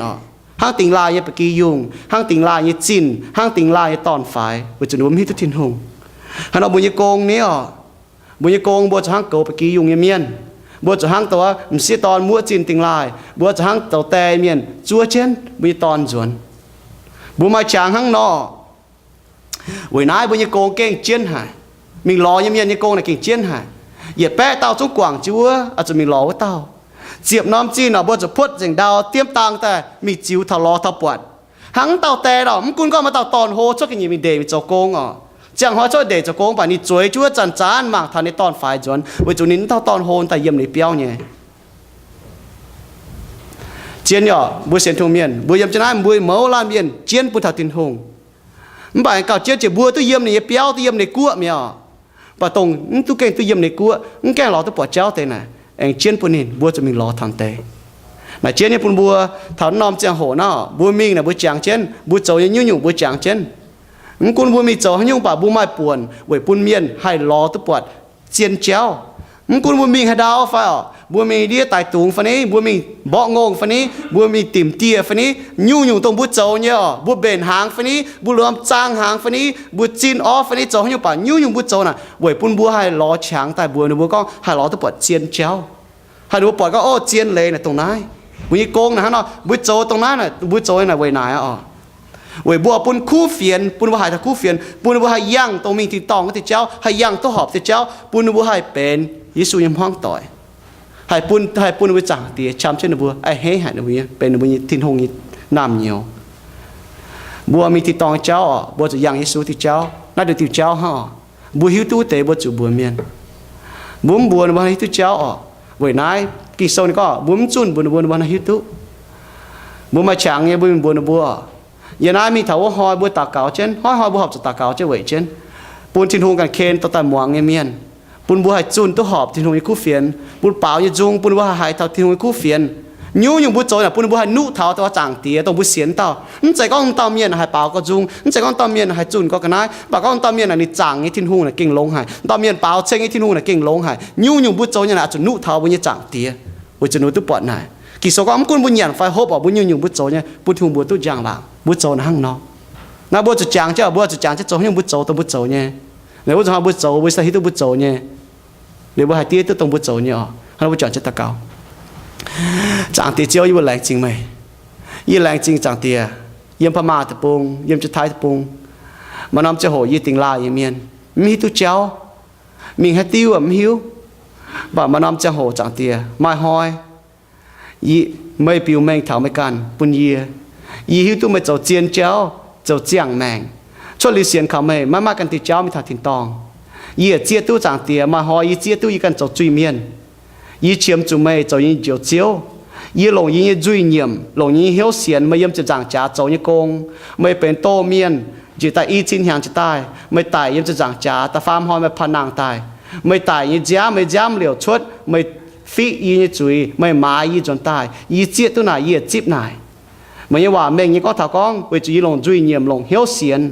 ห้างติงลายยี่ปะกียุงห้างติงลายยี่จินห้างติงลายยี่ตอนฝ่ายบุจุนบุหิตุทินหงฮันเอาบุญยี่โกงนี้บุญยี่โกงบัวจะห้างเก่าปะกียุงยี่เมียนบัวจะหังตัวมันเสียตอนมัวจินติงลายบัวจะหังตัวแต่เมียนจัวเช่นมีตอนจวนบัวมาจางหังนอวันนั้นบัวยังโกงเก่งเจียนหายมีล้อยังเมียนยังโกงน่ะเก่งเจียนหายเหยียดแปะเตาจุกกว่างจัวอาจจะมีล้อว่าเตาเจียบน้ำจีนบัวจะพุดเสียงดาวเตรียมตังแต่มีจิวทะเลาะทะปวดหังเตาแต่ดอกมันกุนก็มาเตาตอนโฮช่วยกันยังมีเดมีเจ้าโกงจังหวะช่วยเด็กจะโกงป่านี่จ่วยจั่วจันจานมากทันในตอนฝ่ายจวนวิจุนินเท่าตอนโฮนแต่เยี่ยมในเปี้ยวเนี่ยเจียนหยอบุเสียนทุ่งเมียนบุยำจะได้บุยเมาลานเมียนเจียนปุถาตินหงมันบ่ายเก่าเจียนจะบัวตัวเยี่ยมในเปี้ยวตัวเยี่ยมในกั้วเมียป่าตรงตัวเก่งตัวเยี่ยมในกั้วแก่หล่อตัวปวดเจ้าเตน่ะเองเจียนปุ่นนินบัวจะมีหล่อทันเตmàเจียนเนี่ยปุ่นบัวถอนนอมเจียงโหน่ะบัวมิงน่ะบัวจางเจียนบัวโจยังยุ่งบัวจางเจียนกุนบัวมีเจ้าให้ยุ่งป่าบัวไม้ป่วนไว้ปุ่นเมียนให้รอตัวปวดเจียนเจ้ากุนบัวมีให้ดาวไฟบัวมีเดียตายตุงฟันนี้บัวมีเบาะงงฟันนี้บัวมีติ่มเตี้ยฟันนี้ยุ่งตรงบัวเจ้าเนี่ยบัวเบนหางฟันนี้บัวรวมจางหางฟันนี้บัวจีนออฟฟันนี้เจ้าให้ยุ่งป่ายุ่งบัวเจ้าน่ะไว้ปุ่นบัวให้รอช้างแต่บัวในบัวก็ให้รอตัวปวดเจียนเจ้าให้บัวปวดก็โอ้เจียนเลยน่ะตรงนั้นบัวยี่โกงนะฮะเนาะบัวเจ้าตรงนั้นน่ะบัวเจ้าน่ะไว้ไหนเว้ยบัวปุ่นคู่เฟียนปุ่นบัวหายถ้าคู่เฟียนปุ่นบัวหายย่างตรงมีที่ตองก็ติดเจ้าให้ย่างตัวหอบติดเจ้าปุ่นบัวหายเป็นยิสุยมห้องต่อยให้ปุ่นบัวจังตีช้ำเช่นบัวไอ้เฮ้หายบัวเป็นบัวทิ้งหงยิน้ำเหนียวบัวมีที่ตองเจ้าบัวจะย่างยิสุติดเจ้าน่าจะติดเจ้าห่อบัวหิวตู้เตะบัวจูบัวเมียนบัวบัวหิวตู้เจ้าเว้ยนายกี่โซนก็บัวจุนบัวหิวตู้บัวมาฉางเนี่ยบัวยานายมีเถาหอยบัวตาเก่าเช่นหอยบัวหอบจะตาเก่าเจ้าเว่ยเช่นปูนทิ้งหงกันเคนตัวแต่หมวงเมียน ปุ่นบัวให้จุนตัวหอบที่หงคู่เฟียนปุ่นเปล่าอย่าจุงปุ่นบัวให้เท่าที่หงคู่เฟียนยูยังบุโจน่ะปุ่นบัวให้นุเท่าตัวจางเตียต้องบุเสียนเต่าใจก็ต้องเต่าเมียนให้เปล่าก็จุงใจก็ต้องเต่าเมียนให้จุนก็กันนะปากก็ต้องเต่าเมียนนี่จางไอ้ทิ้งหงน่ะเก่งลงให้เต่าเมียนเปล่าเช่งไอ้ทิ้งหงน่ะเก่งลงให้ยูยังบุโจเนี่ยนะจุนนุเท่าบุญจางเตียบุจนุตัวปอดไหนกิโซก็อมกุนบุญยันไฟฮบบอกบุญยังบุโจเนี่ยบุทุ่งบัวตัวจางหลังบุโจนะหั่งเนาะนะบัวจะจางเจ้าบัวจะจางจะโจยังบุโจตัวบุโจเนี่ยnếu bây giờ buổi chiều buổi sáng thì tôi buổi chiều nhé nếu buổi hai tiếng tôi tung buổi chiều nhé hay buổi chiều chết ta cao chẳng thì chiều như buổi lạnh chính mày như lạnh chính chẳng thì yếm pha ma tập bung yếm chữ thái tập bung mà năm chơi hồ như tình la yếm miên mi tu chéo mình hay tiêu ẩm hiếu và mà năm chơi hồ chẳng thì mai hoi y mây piu mèn thảo mây can bún y hiếu tu mày chầu chiên chéo chầu chiang mèn cho lý xiên khảo mày mà cần thì cháu mi thảo thìn tòng y chia tu chẳng thì mà hoi y chia tu y cần chầu truy miên y chiếm chủ mày chầu y chiều chiếu y lồng y duy nhiệm lồng y hiếu xiên mày yếm chữ giảng trả chầu y công màyเป็นโตเมียนchỉ tại y chín hàng chỉ tai mày tại yếm chữ giảng trả ta farm hoi mày pan nàng tai mày tại y giam liều chuột mày phi y chui mày má y chọn tai y chia tu này y chip này màyว่าmình y có thảo con với chữ y lồng duy nhiệm lồng hiếu xiên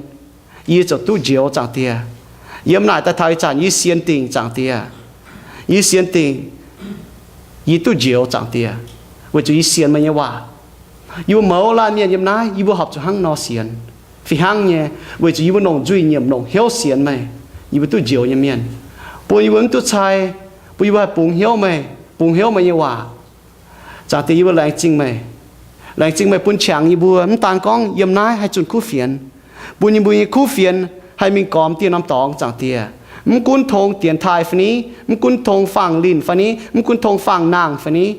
y cho tu diệu chẳng tia yếm lại ta thay chẳng y xiên tình chẳng tia y xiên tình y tu diệu chẳng tia với chữ y xiên màyว่าy mẫu la miền yếm nái y học cho hăng no xiên vì hăng nhé với chữ y lồng duy nhiệm lồng hiếu xiên mày y tu diệu yếm miền bùi y tu sai bùi y bùng hiếu màyว่าchẳng tia y lạnh chính mày bún chẳng y bùa tàn con yếm nái hay chun khu phiền buồn khu phiền hay mình còm tiền năm tòng chẳng tiền mình cún thong tiền thai phần ní mình cún thong phẳng lìn phần ní mình cún thong phẳng nàng phần ní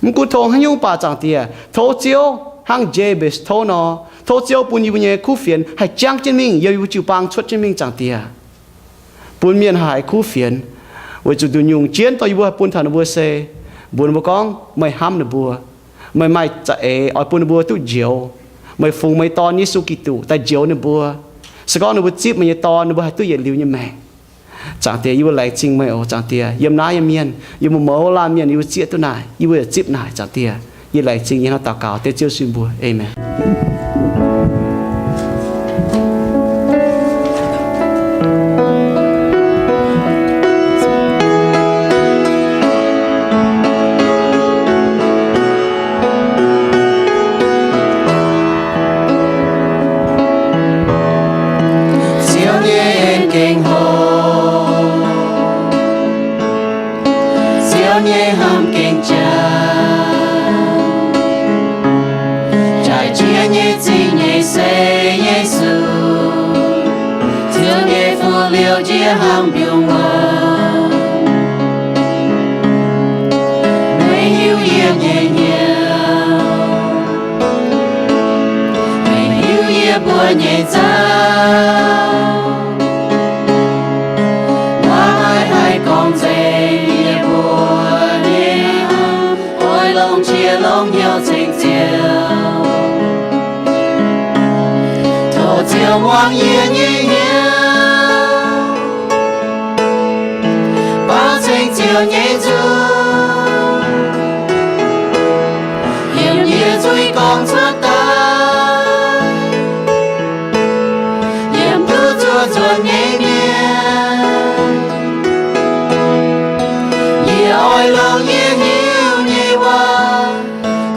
mình cún thong hay nhung bà chẳng tiền thô chiếu hang jebes thô nó thô chiếu buồn khu phiền hay trang trên mình yêu chịu bang xuất trên mình chẳng tiền buồn miền hải khu phiền với chủ tu nhung chiến tôi bùa buồn thằng bùa xe buồn bùa con mày ham được bùa mày chạy ở buồn bùa tu diệu mày phùng mày to như su kỳ tụ ta diệu nữa bùa sau đó nó bùa chip mày to nó bùa hai tu diệt liu như mày chẳng thể yêu lại chinh mày chẳng thể yếm ná yếm miên yếm một mẫu la miên yêu chia tu này yêu bùa chip này chẳng thể yêu lại chinh như nó tạo cáo te chiêu xuyên bùa amen. Hang biêu ngờ mày hiu yên nhẹ nhàng mày hiu yên bùa nhẹ dao mà hai con dê yên bùa nhẹ ôi lòng chia lòng nhau tình chiều thổ chiều ngoan yên nhẹ nhàng chiều nhẹ du hiểm nhẹ duy con xuất tay hiểm tu chua chua nhẹ miên nhẹ ôi lòng nhẹ hiu nhẹ hoa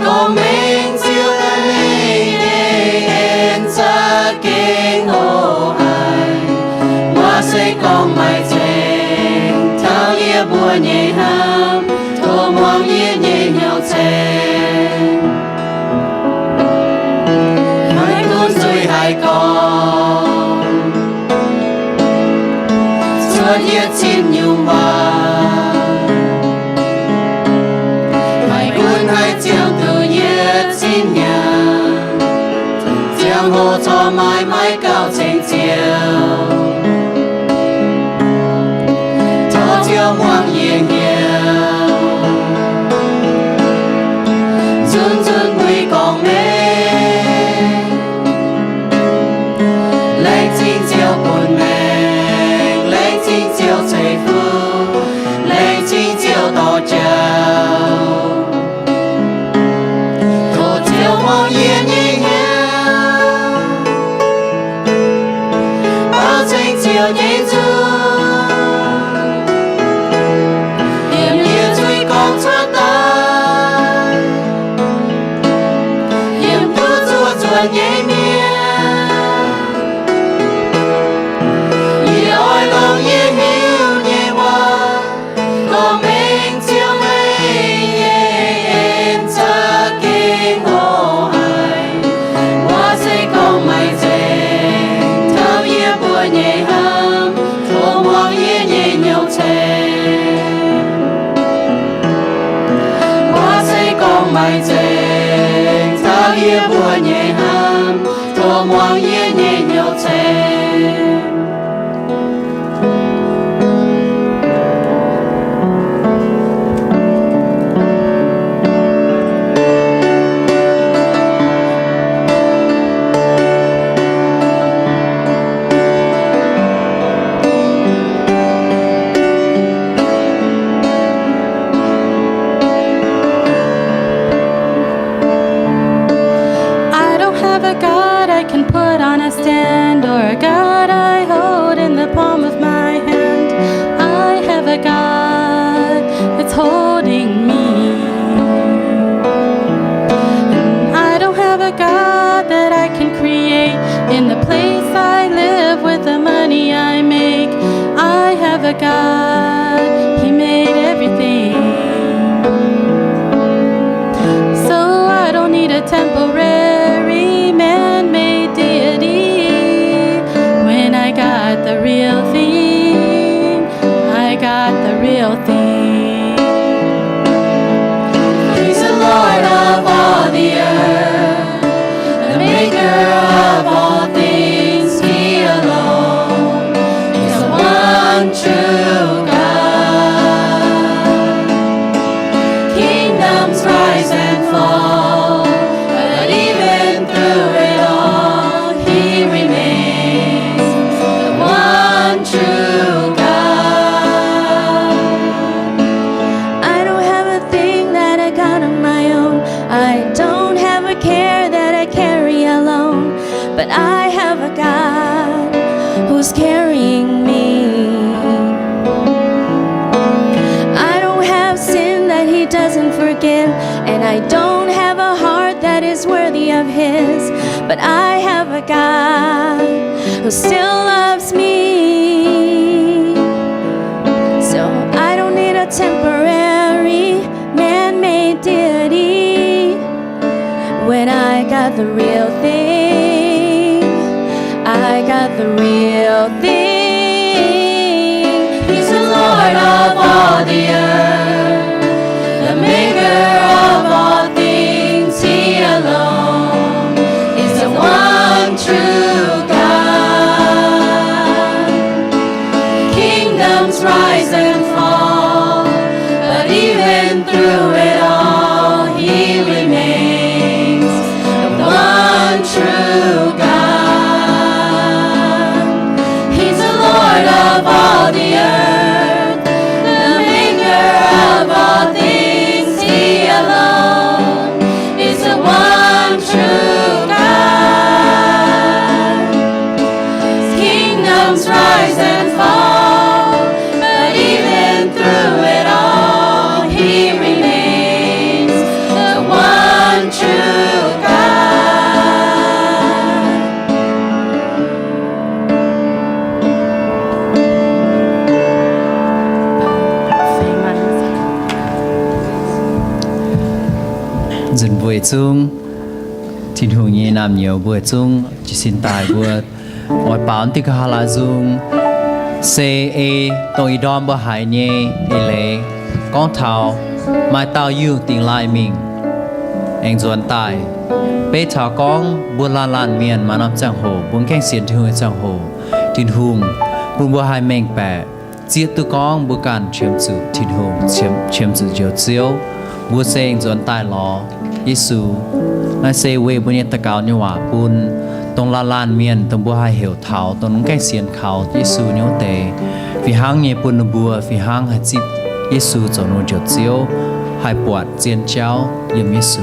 con mình chiều này nên xa kinh hồ hải hoa xây con mày bùa nhẹ ham thô mong nhẹ nhẹ nhau chèn hai con rồi hai con chúa nhẹ xin nhung bà hai con hai chiều từ nhẹ xin nhà chiều hồ cho mãi mãi cao trên chiều chiều ngoan yên nhiều mai dễ ta bia bùa nhẹ ham thua ngoan nhẹ nhẹ nhau thế Stand or a God I hold in the palm of my hand. I have a God that's holding me. And I don't have a God that I can create in the place I live with the money I make. I have a God, He made everything. So I don't need a temporary man-made deity. I got the real thing. I got the real thing. He's the Lord of all the earth, the maker of all things. He alone is the one true God. Kingdoms rise and fall, but even through it all, He remains. True God. I don't have a thing that I got on my own. I don't have a care that I carry alone. But I have a God who's carrying me. I don't have sin that He doesn't forgive, and I don't have a heart that is worthy of His. But I have a God who still loves me. Temporary man-made deity when I got the real thing. I got the real thing. He's the Lord of all the earth, the maker of all things. He alone is the one true God. Kingdoms rise and fall, even through it all, He remains the one true God. He's the Lord of all the earth, the maker of all things. He alone is the one true God. Kingdoms rise and fall, but even through it all, He remains the one true God. Dần buổi chung Thiên hùng nhé nam nhiều buổi chung chỉ xin tài buổi Ôi bán tích hà la dung C.A. tôi đón bữa hải nhé lệ con thảo mai tao yêu tình lại mình anh duẩn tài bê thảo con buôn lan miền mà nằm chẳng hồ buôn khen xiên thiên hùng chẳng hồ thiên hùng buôn bữa hải mệnh bẻ giết tu con buôn cản chiếm dự thiên hùng chiếm dự chiếu chiếu buôn xe anh duẩn tài ló Giêsu nãy xe về buôn nhiệt cao như hòa buôn tông lan miền tông bùa hai hiểu thảo tông cái xiên khảo Giêsu nhớ tề vì hang nhẹ buôn bùa vì hang hai chip Giêsu cho nó chiếu chiếu hai bọt chiên cháo yếm Giêsu